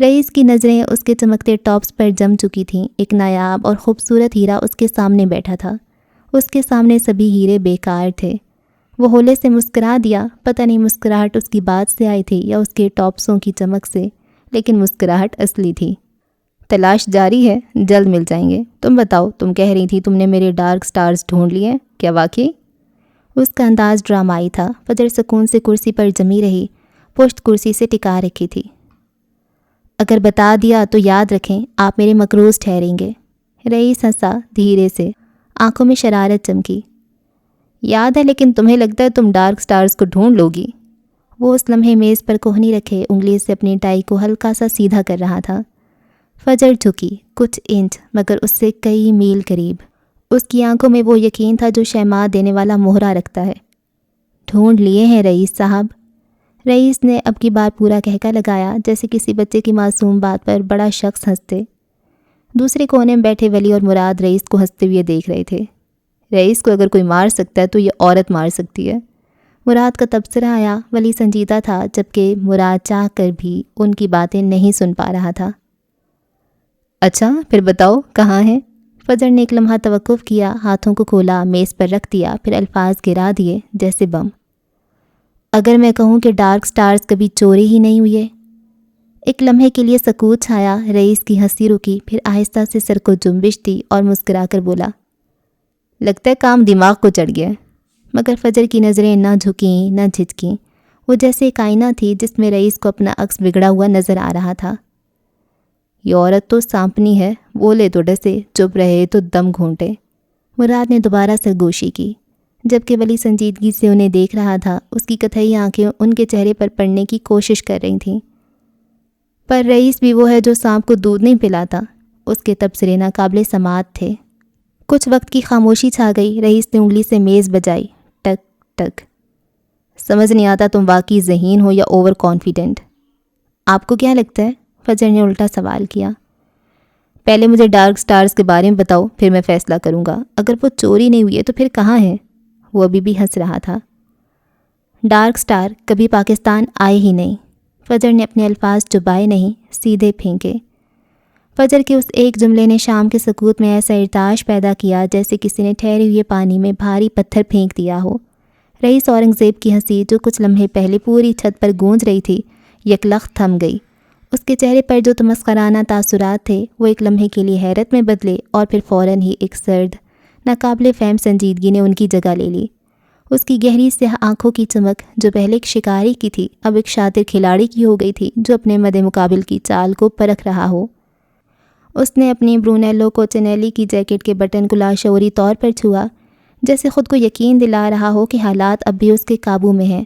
A: رئیس کی نظریں اس کے چمکتے ٹاپس پر جم چکی تھیں۔ ایک نایاب اور خوبصورت ہیرا اس کے سامنے بیٹھا تھا۔ اس کے سامنے سبھی ہیرے بیکار تھے۔ وہ ہولے سے مسکرا دیا۔ پتہ نہیں مسکراہٹ اس کی بات سے آئی تھی یا اس کے ٹاپسوں کی چمک سے، لیکن مسکراہٹ اصلی تھی۔ تلاش جاری ہے، جلد مل جائیں گے۔ تم بتاؤ، تم کہہ رہی تھی تم نے میرے ڈارک سٹارز ڈھونڈ لیے، کیا واقعی؟ اس کا انداز ڈرامائی تھا۔ فجر سکون سے کرسی پر جمی رہی، پشت کرسی سے ٹکا رکھی تھی۔ اگر بتا دیا تو یاد رکھیں، آپ میرے مقروض ٹھہریں گے۔ رئیس ہنسا دھیرے سے، آنکھوں میں شرارت چمکی۔ یاد ہے، لیکن تمہیں لگتا ہے تم ڈارک سٹارز کو ڈھونڈ لوگی؟ وہ اس لمحے میز پر کوہنی رکھے انگلی سے اپنی ٹائی کو ہلکا سا سیدھا کر رہا تھا۔ فجر جھکی، کچھ انچ مگر اس سے کئی میل قریب۔ اس کی آنکھوں میں وہ یقین تھا جو شیما دینے والا مہرہ رکھتا ہے۔ ڈھونڈ لیے ہیں رئیس صاحب۔ رئیس نے اب کی بار پورا کہکا لگایا، جیسے کسی بچے کی معصوم بات پر بڑا شخص ہنستے۔ دوسرے کونے میں بیٹھے ولی اور مراد رئیس کو ہنستے ہوئے دیکھ رہے تھے۔ رئیس کو اگر کوئی مار سکتا ہے تو یہ عورت مار سکتی ہے، مراد کا تبصرہ آیا۔ ولی سنجیدہ تھا، جبکہ مراد چاہ کر بھی ان کی باتیں نہیں سن پا رہا تھا۔ اچھا پھر بتاؤ کہاں ہیں؟ فجر نے ایک لمحہ توقف کیا، ہاتھوں کو کھولا، میز پر رکھ دیا، پھر الفاظ گرا دیے جیسے بم۔ اگر میں کہوں کہ ڈارک سٹارز کبھی چوری ہی نہیں ہوئے؟ ایک لمحے کے لیے سکوت چھایا۔ رئیس کی ہنسی رکی، پھر آہستہ سے سر کو جنبش دی اور مسکرا کر بولا، لگتا ہے کام دماغ کو چڑھ گیا۔ مگر فجر کی نظریں نہ جھکیں نہ جھجکیں، وہ جیسے ایک آئینہ تھی جس میں رئیس کو اپنا عکس بگڑا ہوا نظر آ رہا تھا۔ یہ عورت تو سانپنی ہے، بولے تو ڈسے، چپ رہے تو دم گھونٹے۔ مراد نے دوبارہ سرگوشی کی، جبکہ ولی سنجیدگی سے انہیں دیکھ رہا تھا۔ اس کی کتھئی آنکھیں ان کے چہرے پر پڑنے کی کوشش کر رہی تھیں۔ پر رئیس بھی وہ ہے جو سانپ کو دودھ نہیں پلاتا۔ اس کے تبصرے ناقابل سماعت تھے۔ کچھ وقت کی خاموشی چھا گئی۔ رئیس نے انگلی سے میز بجائی، ٹک ٹک۔ سمجھ نہیں آتا تم واقعی ذہین ہو یا اوور کانفیڈنٹ۔ آپ کو کیا لگتا ہے؟ فجر نے الٹا سوال کیا۔ پہلے مجھے ڈارک سٹارز کے بارے میں بتاؤ، پھر میں فیصلہ کروں گا۔ اگر وہ چوری نہیں ہوئی ہے تو پھر کہاں ہے؟ وہ ابھی بھی ہنس رہا تھا۔ ڈارک سٹار کبھی پاکستان آئے ہی نہیں۔ فجر نے اپنے الفاظ چبائے نہیں، سیدھے پھینکے۔ فجر کے اس ایک جملے نے شام کے سکوت میں ایسا ارتعاش پیدا کیا جیسے کسی نے ٹھہرے ہوئے پانی میں بھاری پتھر پھینک دیا ہو۔ رئیس اورنگزیب کی ہنسی، جو کچھ لمحے پہلے پوری چھت پر گونج رہی تھی، یکلخت تھم گئی۔ اس کے چہرے پر جو تمسخرانہ تاثرات تھے وہ ایک لمحے کے لیے حیرت میں بدلے اور پھر فوراً ہی ایک سرد، ناقابل فہم سنجیدگی نے ان کی جگہ لے لی۔ اس کی گہری سیاہ آنکھوں کی چمک، جو پہلے ایک شکاری کی تھی، اب ایک شاطر کھلاڑی کی ہو گئی تھی جو اپنے مد مقابل کی چال کو پرکھ رہا ہو۔ اس نے اپنی برونیلو کوچینیلی کی جیکٹ کے بٹن کو لاشعوری طور پر چھوا، جیسے خود کو یقین دلا رہا ہو کہ حالات اب بھی اس کے قابو میں ہیں۔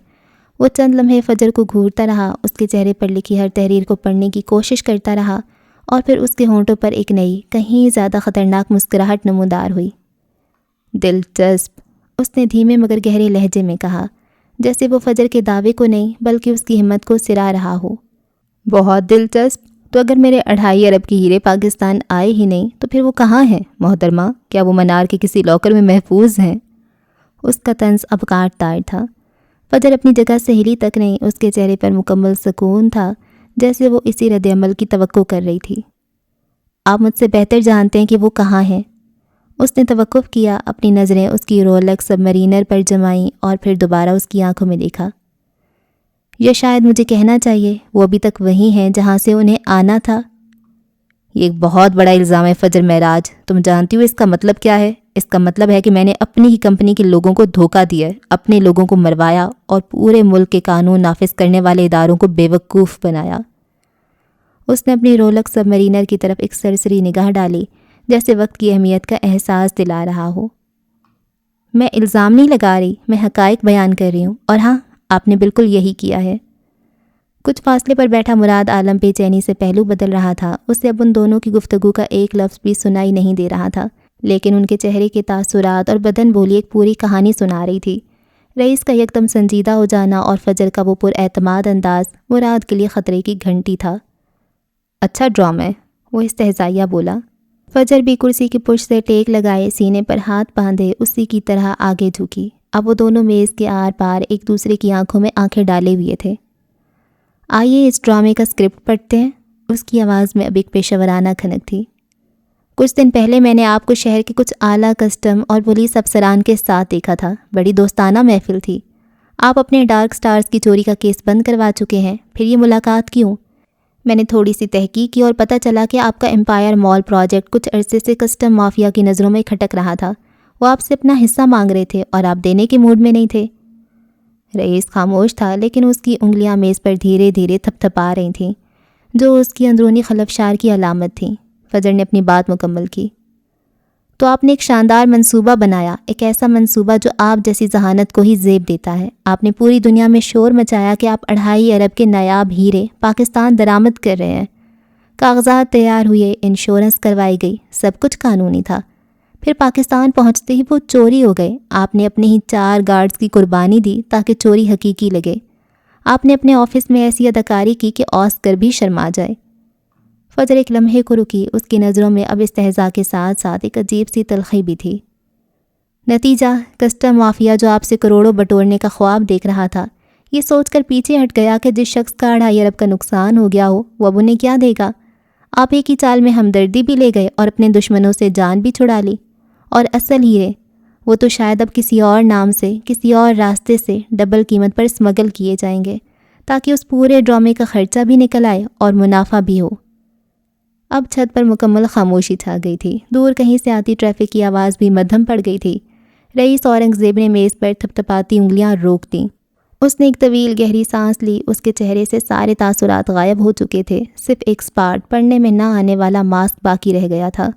A: وہ چند لمحے فجر کو گھورتا رہا، اس کے چہرے پر لکھی ہر تحریر کو پڑھنے کی کوشش کرتا رہا، اور پھر اس کے ہونٹوں پر ایک نئی، کہیں زیادہ خطرناک مسکراہٹ نمودار ہوئی۔ دلچسپ، اس نے دھیمے مگر گہرے لہجے میں کہا، جیسے وہ فجر کے دعوے کو نہیں بلکہ اس کی ہمت کو سرا رہا ہو۔ بہت دلچسپ، تو اگر میرے 2.5 ارب کی ہیرے پاکستان آئے ہی نہیں تو پھر وہ کہاں ہیں محترمہ؟ کیا وہ منار کے کسی لاکر میں محفوظ ہیں؟ اس کا طنز اب کاٹ تار تھا۔ فجر اپنی جگہ سے ہلی تک نہیں، اس کے چہرے پر مکمل سکون تھا، جیسے وہ اسی رد عمل کی توقع کر رہی تھی۔ آپ مجھ سے بہتر جانتے ہیں کہ وہ کہاں ہیں۔ اس نے توقف کیا، اپنی نظریں اس کی رولکس سب مرینر پر جمائیں اور پھر دوبارہ اس کی آنکھوں میں دیکھا۔ یا شاید مجھے کہنا چاہیے وہ ابھی تک وہیں ہیں جہاں سے انہیں آنا تھا۔ یہ ایک بہت بڑا الزام ہے فجر معراج، تم جانتی ہو اس کا مطلب کیا ہے؟ اس کا مطلب ہے کہ میں نے اپنی ہی کمپنی کے لوگوں کو دھوکہ دیا ہے، اپنے لوگوں کو مروایا اور پورے ملک کے قانون نافذ کرنے والے اداروں کو بے وقوف بنایا۔ اس نے اپنی رولکس سب مرینر کی طرف ایک سرسری نگاہ ڈالی، جیسے وقت کی اہمیت کا احساس دلا رہا ہو۔ میں الزام نہیں لگا رہی، میں حقائق بیان کر رہی ہوں، اور ہاں، آپ نے بالکل یہی کیا ہے۔ کچھ فاصلے پر بیٹھا مراد عالم بے چینی سے پہلو بدل رہا تھا. اسے اب ان دونوں کی گفتگو کا ایک لفظ بھی سنائی نہیں دے رہا تھا، لیکن ان کے چہرے کے تاثرات اور بدن بولی ایک پوری کہانی سنا رہی تھی. رئیس کا یکدم سنجیدہ ہو جانا اور فجر کا وہ پر اعتماد انداز مراد کے لیے خطرے کی گھنٹی تھا. اچھا ڈرامہ ہے، وہ استہزائیہ بولا. فجر بھی کرسی کی پشت سے ٹیک لگائے سینے پر ہاتھ باندھے اسی کی طرح آگے جھکی. اب وہ دونوں میز کے آر پار ایک دوسرے کی آنکھوں میں آنکھیں ڈالے ہوئے تھے. آئیے اس ڈرامے کا اسکرپٹ پڑھتے ہیں. اس کی آواز میں اب ایک پیشہ ورانہ کھنک تھی. کچھ دن پہلے میں نے آپ کو شہر کے کچھ اعلیٰ کسٹم اور پولیس افسران کے ساتھ دیکھا تھا. بڑی دوستانہ محفل تھی. آپ اپنے ڈارک سٹارز کی چوری کا کیس بند کروا چکے ہیں، پھر یہ ملاقات کیوں؟ میں نے تھوڑی سی تحقیق کی اور پتہ چلا کہ آپ کا امپائر مال پروجیکٹ کچھ عرصے سے کسٹم مافیا کی نظروں میں کھٹک رہا تھا. وہ آپ سے اپنا حصہ مانگ رہے تھے اور آپ دینے کے موڈ میں نہیں تھے. رئیس خاموش تھا، لیکن اس کی انگلیاں میز پر دھیرے دھیرے تھپ تھپا رہی تھیں، جو اس کی اندرونی خلفشار کی علامت تھیں. فجر نے اپنی بات مکمل کی. تو آپ نے ایک شاندار منصوبہ بنایا، ایک ایسا منصوبہ جو آپ جیسی ذہانت کو ہی زیب دیتا ہے. آپ نے پوری دنیا میں شور مچایا کہ آپ 2.5 ارب کے نایاب ہیرے پاکستان درآمد کر رہے ہیں. کاغذات تیار ہوئے، انشورنس کروائی گئی، سب کچھ قانونی تھا. پھر پاکستان پہنچتے ہی وہ چوری ہو گئے. آپ نے اپنے ہی 4 گارڈز کی قربانی دی تاکہ چوری حقیقی لگے. آپ نے اپنے آفس میں ایسی اداکاری کی کہ آسکر بھی شرما جائے. فجر ایک لمحے کو رکی. اس کی نظروں میں اب استہزاء کے ساتھ ساتھ ایک عجیب سی تلخی بھی تھی. نتیجہ کسٹم مافیا جو آپ سے کروڑوں بٹورنے کا خواب دیکھ رہا تھا، یہ سوچ کر پیچھے ہٹ گیا کہ جس شخص کا 2.5 ارب کا نقصان ہو گیا ہو وہ اب انہیں کیا دے گا. آپ ایک ہی چال میں ہمدردی بھی لے گئے اور اپنے دشمنوں سے جان بھی چھڑا لی. اور اصل ہیرے وہ تو شاید اب کسی اور نام سے، کسی اور راستے سے ڈبل قیمت پر اسمگل کیے جائیں گے تاکہ اس پورے ڈرامے کا خرچہ بھی نکل آئے اور منافع بھی ہو. اب چھت پر مکمل خاموشی چھا گئی تھی. دور کہیں سے آتی ٹریفک کی آواز بھی مدھم پڑ گئی تھی. رئیس اورنگزیب نے میز پر تھپ تھپاتی انگلیاں روک دیں. اس نے ایک طویل گہری سانس لی. اس کے چہرے سے سارے تاثرات غائب ہو چکے تھے. صرف ایک اسپاٹ پڑھنے میں نہ آنے والا ماسک باقی رہ گیا تھا.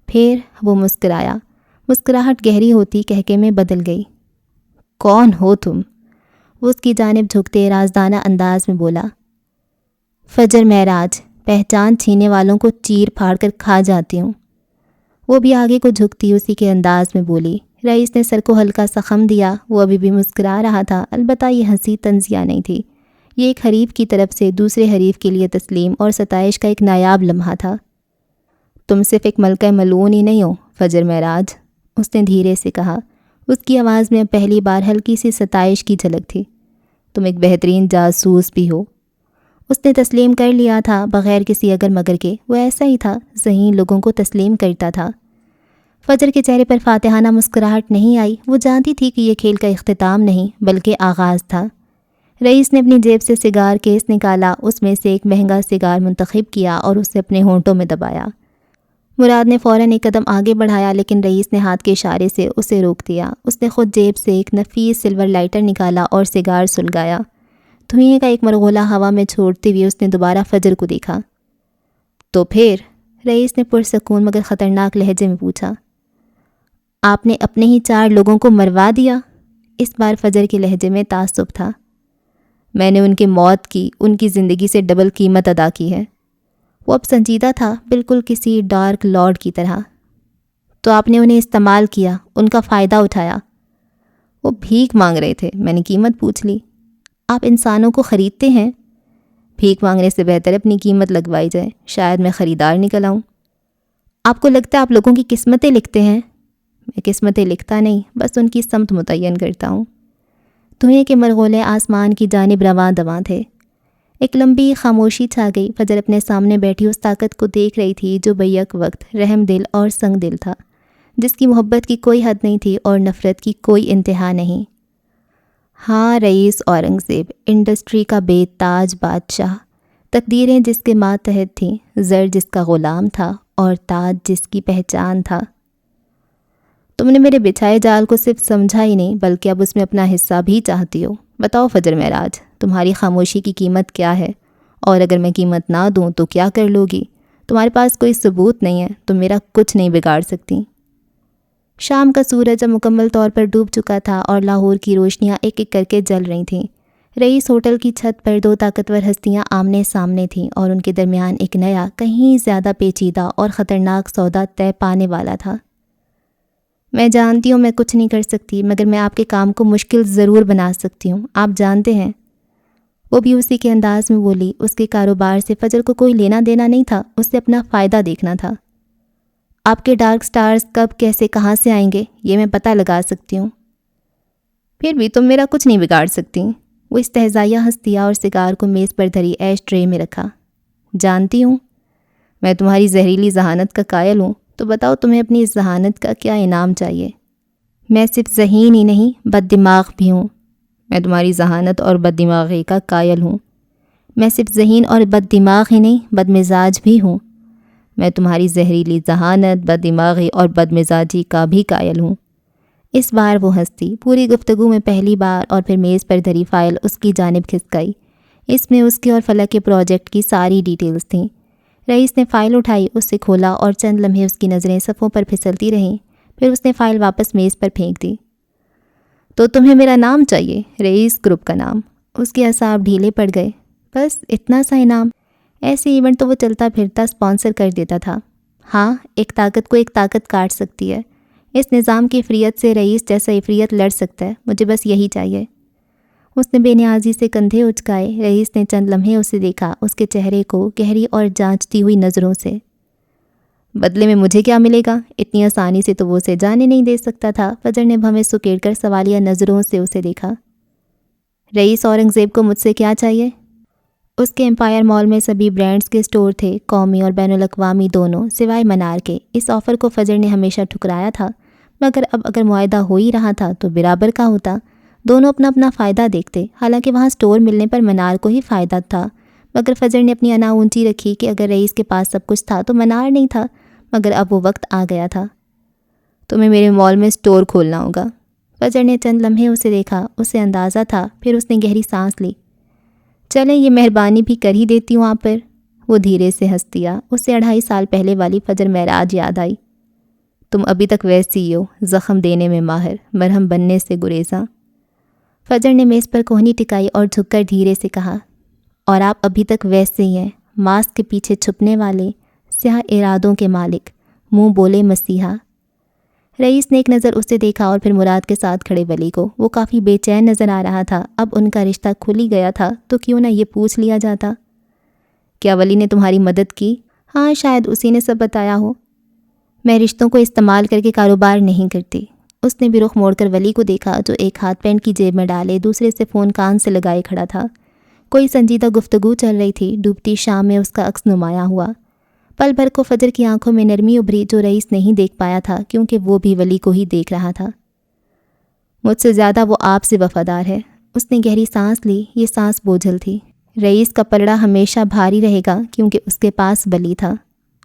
A: پھر وہ مسکرایا. مسکراہٹ گہری ہوتی کہکے میں بدل گئی. کون ہو تم؟ وہ اس کی جانب جھکتے رازدانہ انداز میں بولا. فجر معراج، پہچان چھینے والوں کو چیر پھاڑ کر کھا جاتی ہوں. وہ بھی آگے کو جھکتی اسی کے انداز میں بولی. رئیس نے سر کو ہلکا سا خم دیا. وہ ابھی بھی مسکرا رہا تھا، البتہ یہ ہنسی طنزیہ نہیں تھی. یہ ایک حریف کی طرف سے دوسرے حریف کے لیے تسلیم اور ستائش کا ایک نایاب لمحہ تھا. تم صرف ایک ملکہ ملعون ہی نہیں ہو فجر معراج، اس نے دھیرے سے کہا. اس کی آواز میں پہلی بار ہلکی سی ستائش کی جھلک تھی. تم ایک بہترین جاسوس بھی ہو. اس نے تسلیم کر لیا تھا بغیر کسی اگر مگر کے. وہ ایسا ہی تھا، ذہین لوگوں کو تسلیم کرتا تھا. فجر کے چہرے پر فاتحانہ مسکراہٹ نہیں آئی. وہ جانتی تھی کہ یہ کھیل کا اختتام نہیں بلکہ آغاز تھا. رئیس نے اپنی جیب سے سگار کیس نکالا. اس میں سے ایک مہنگا سگار منتخب کیا اور اسے اپنے ہونٹوں میں دبایا. مراد نے فوراً ایک قدم آگے بڑھایا، لیکن رئیس نے ہاتھ کے اشارے سے اسے روک دیا. اس نے خود جیب سے ایک نفیس سلور لائٹر نکالا اور سگار سلگایا. دھوئیں کا ایک مرغولا ہوا میں چھوڑتے ہوئے اس نے دوبارہ فجر کو دیکھا. تو پھر؟ رئیس نے پرسکون مگر خطرناک لہجے میں پوچھا. آپ نے اپنے ہی 4 لوگوں کو مروا دیا؟ اس بار فجر کے لہجے میں تعصب تھا. میں نے ان کی موت کی، ان کی زندگی سے ڈبل قیمت ادا کی ہے. وہ اب سنجیدہ تھا، بالکل کسی ڈارک لارڈ کی طرح. تو آپ نے انہیں استعمال کیا، ان کا فائدہ اٹھایا. وہ بھیک مانگ رہے تھے، میں نے قیمت پوچھ لی. آپ انسانوں کو خریدتے ہیں؟ بھیک مانگنے سے بہتر اپنی قیمت لگوائی جائے، شاید میں خریدار نکل آؤں. آپ کو لگتا ہے آپ لوگوں کی قسمتیں لکھتے ہیں؟ میں قسمتیں لکھتا نہیں، بس ان کی سمت متعین کرتا ہوں. دھوئیں کے مرغولے آسمان کی جانب رواں دواں تھے. ایک لمبی خاموشی چھا گئی. فجر اپنے سامنے بیٹھی اس طاقت کو دیکھ رہی تھی جو بیک وقت رحم دل اور سنگ دل تھا، جس کی محبت کی کوئی حد نہیں تھی اور نفرت کی کوئی انتہا نہیں. ہاں رئیس اورنگزیب، انڈسٹری کا بے تاج بادشاہ، تقدیریں جس کے ماتحت تھیں، زر جس کا غلام تھا اور تاج جس کی پہچان تھا. تم نے میرے بچھائے جال کو صرف سمجھا ہی نہیں بلکہ اب اس میں اپنا حصہ بھی چاہتی ہو. بتاؤ فجر معراج، تمہاری خاموشی کی قیمت کیا ہے؟ اور اگر میں قیمت نہ دوں تو کیا کر لو گی؟ تمہارے پاس کوئی ثبوت نہیں ہے، تم میرا کچھ نہیں بگاڑ سکتی. شام کا سورج اب مکمل طور پر ڈوب چکا تھا اور لاہور کی روشنیاں ایک ایک کر کے جل رہی تھیں. رئیس ہوٹل کی چھت پر دو طاقتور ہستیاں آمنے سامنے تھیں اور ان کے درمیان ایک نیا کہیں زیادہ پیچیدہ اور خطرناک سودا طے پانے والا تھا۔ میں جانتی ہوں میں کچھ نہیں کر سکتی، مگر میں آپ کے کام کو مشکل ضرور بنا سکتی ہوں، آپ جانتے ہیں۔ وہ بھی اسی کے انداز میں بولی۔ اس کے کاروبار سے فجر کو کوئی لینا دینا نہیں تھا، اسے اپنا فائدہ دیکھنا تھا۔ آپ کے ڈارک سٹارز کب کیسے کہاں سے آئیں گے یہ میں پتہ لگا سکتی ہوں۔ پھر بھی تم میرا کچھ نہیں بگاڑ سکتی۔ وہ استہزائیہ ہنس دیا اور سگار کو میز پر دھری ایش ٹرے میں رکھا۔ جانتی ہوں میں تمہاری زہریلی ذہانت کا قائل ہوں، تو بتاؤ تمہیں اپنی اس ذہانت کا کیا انعام چاہیے؟ میں صرف ذہین ہی نہیں بد دماغ بھی ہوں۔ میں تمہاری ذہانت اور بد دماغی کا قائل ہوں۔ میں صرف ذہین اور بد دماغ ہی نہیں بد مزاج بھی ہوں۔ میں تمہاری زہریلی ذہانت، بد دماغی اور بد مزاجی کا بھی قائل ہوں۔ اس بار وہ ہنسی۔ پوری گفتگو میں پہلی بار اور پھر میز پر دھری فائل اس کی جانب کھسکائی۔ اس میں اس کے اور فلک کے پروجیکٹ کی ساری ڈیٹیلز تھیں۔ رئیس نے فائل اٹھائی، اس سے کھولا اور چند لمحے اس کی نظریں صفوں پر پھسلتی رہیں، پھر اس نے فائل واپس میز پر پھینک دی۔ تو تمہیں میرا نام چاہیے، رئیس گروپ کا نام۔ اس کے اعصاب ڈھیلے پڑ گئے۔ بس اتنا سا انعام؟ ایسے ایونٹ تو وہ چلتا پھرتا اسپانسر کر دیتا تھا۔ ہاں، ایک طاقت کو ایک طاقت کاٹ سکتی ہے۔ اس نظام کی افریت سے رئیس جیسا افریت لڑ سکتا ہے، مجھے بس یہی چاہیے۔ اس نے بے نیازی سے کندھے اچکائے۔ رئیس نے چند لمحے اسے دیکھا، اس کے چہرے کو گہری اور جانچتی ہوئی نظروں سے۔ بدلے میں مجھے کیا ملے گا؟ اتنی آسانی سے تو وہ اسے جانے نہیں دے سکتا تھا۔ فجر نے بھویں سکیڑ کر سوالیہ نظروں سے اسے دیکھا۔ رئیس اورنگزیب کو مجھ سے کیا چاہیے؟ اس کے امپائر مال میں سبھی برانڈز کے سٹور تھے، قومی اور بین الاقوامی دونوں، سوائے منار کے۔ اس آفر کو فجر نے ہمیشہ ٹھکرایا تھا، مگر اب اگر معاہدہ ہو ہی رہا تھا تو برابر کا ہوتا۔ دونوں اپنا اپنا فائدہ دیکھتے۔ حالانکہ وہاں سٹور ملنے پر منار کو ہی فائدہ تھا، مگر فجر نے اپنی انا اونچی رکھی کہ اگر رئیس کے پاس سب کچھ تھا تو منار نہیں تھا، مگر اب وہ وقت آ گیا تھا۔ تمہیں میرے مال میں سٹور کھولنا ہوگا۔ فجر نے چند لمحے اسے دیکھا، اسے اندازہ تھا، پھر اس نے گہری سانس لی۔ چلیں یہ مہربانی بھی کر ہی دیتی ہوں آپ پر۔ وہ دھیرے سے ہنس دیا۔ اسے 2.5 سال پہلے والی فجر معراج یاد آئی۔ تم ابھی تک ویسی ہی ہو، زخم دینے میں ماہر، مرہم بننے سے گریزاں۔ فجر نے میز پر کوہنی ٹکائی اور جھک کر دھیرے سے کہا، اور آپ ابھی تک ویسے ہی ہیں، ماسک کے پیچھے چھپنے والے، سیاہ ارادوں کے مالک، منہ بولے مسیحا۔ رئیس نے ایک نظر اسے دیکھا اور پھر مراد کے ساتھ کھڑے ولی کو۔ وہ کافی بے چین نظر آ رہا تھا۔ اب ان کا رشتہ کھل ہی گیا تھا تو کیوں نہ یہ پوچھ لیا جاتا۔ کیا ولی نے تمہاری مدد کی؟ ہاں، شاید اسی نے سب بتایا ہو۔ میں رشتوں کو استعمال کر کے کاروبار نہیں کرتی۔ اس نے بھی رخ موڑ کر ولی کو دیکھا جو ایک ہاتھ پینٹ کی جیب میں ڈالے دوسرے سے فون کان سے لگائے کھڑا تھا۔ کوئی سنجیدہ گفتگو چل رہی تھی۔ ڈوبتی شام میں اس کا عکس نمایاں ہوا۔ پل بھر کو فجر کی آنکھوں میں نرمی ابھری جو رئیس نہیں دیکھ پایا تھا کیونکہ وہ بھی ولی کو ہی دیکھ رہا تھا۔ مجھ سے زیادہ وہ آپ سے وفادار ہے۔ اس نے گہری سانس لی۔ یہ سانس بوجھل تھی۔ رئیس کا پلڑا ہمیشہ بھاری رہے گا کیونکہ اس کے پاس ولی تھا۔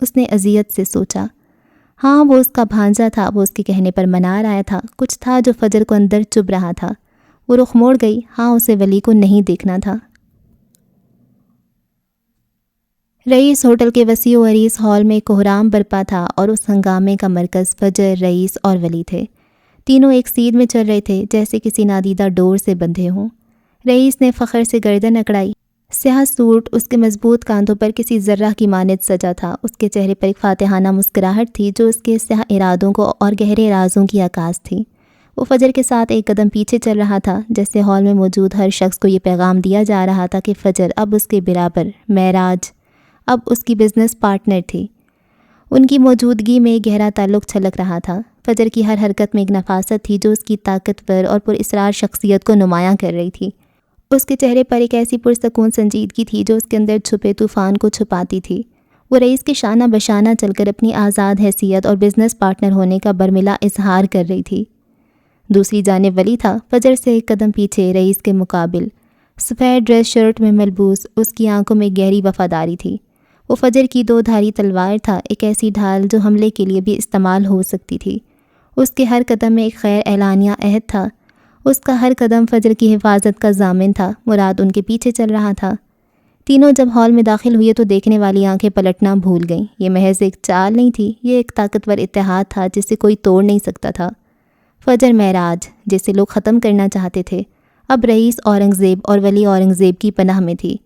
A: اس نے اذیت سے سوچا۔ ہاں، وہ اس کا بھانجا تھا، وہ اس کے کہنے پر منار آیا تھا۔ کچھ تھا جو فجر کو اندر چبھ رہا تھا۔ وہ رخ موڑ گئی۔ ہاں، اسے ولی کو نہیں دیکھنا تھا۔ رئیس ہوٹل کے وسیع و عریض ہال میں کوہرام برپا تھا اور اس ہنگامے کا مرکز فجر، رئیس اور ولی تھے۔ تینوں ایک سیدھ میں چل رہے تھے جیسے کسی نادیدہ ڈور سے بندھے ہوں۔ رئیس نے فخر سے گردن اکڑائی۔ سیاہ سوٹ اس کے مضبوط کاندھوں پر کسی ذرہ کی مانند سجا تھا۔ اس کے چہرے پر ایک فاتحانہ مسکراہٹ تھی جو اس کے سیاہ ارادوں کو اور گہرے رازوں کی عکاس تھی۔ وہ فجر کے ساتھ ایک قدم پیچھے چل رہا تھا، جیسے ہال میں موجود ہر شخص کو یہ پیغام دیا جا رہا تھا کہ فجر اب اس کے برابر، معراج اب اس کی بزنس پارٹنر تھی۔ ان کی موجودگی میں گہرا تعلق چھلک رہا تھا۔ فجر کی ہر حرکت میں ایک نفاست تھی جو اس کی طاقتور اور پر اسرار شخصیت کو نمایاں کر رہی تھی۔ اس کے چہرے پر ایک ایسی پرسکون سنجیدگی تھی جو اس کے اندر چھپے طوفان کو چھپاتی تھی۔ وہ رئیس کے شانہ بشانہ چل کر اپنی آزاد حیثیت اور بزنس پارٹنر ہونے کا برملا اظہار کر رہی تھی۔ دوسری جانب ولی تھا، فجر سے ایک قدم پیچھے، رئیس کے مقابل، سفید ڈریس شرٹ میں ملبوس۔ اس کی آنکھوں میں گہری وفاداری تھی۔ وہ فجر کی 2 دھاری تلوار تھا، ایک ایسی ڈھال جو حملے کے لیے بھی استعمال ہو سکتی تھی۔ اس کے ہر قدم میں ایک خیر اعلانیہ عہد تھا۔ اس کا ہر قدم فجر کی حفاظت کا ضامن تھا۔ مراد ان کے پیچھے چل رہا تھا۔ تینوں جب ہال میں داخل ہوئے تو دیکھنے والی آنکھیں پلٹنا بھول گئیں۔ یہ محض ایک چال نہیں تھی، یہ ایک طاقتور اتحاد تھا جسے کوئی توڑ نہیں سکتا تھا۔ فجر معراج، جسے لوگ ختم کرنا چاہتے تھے، اب رئیس اورنگزیب اور ولی اورنگزیب کی پناہ میں تھی،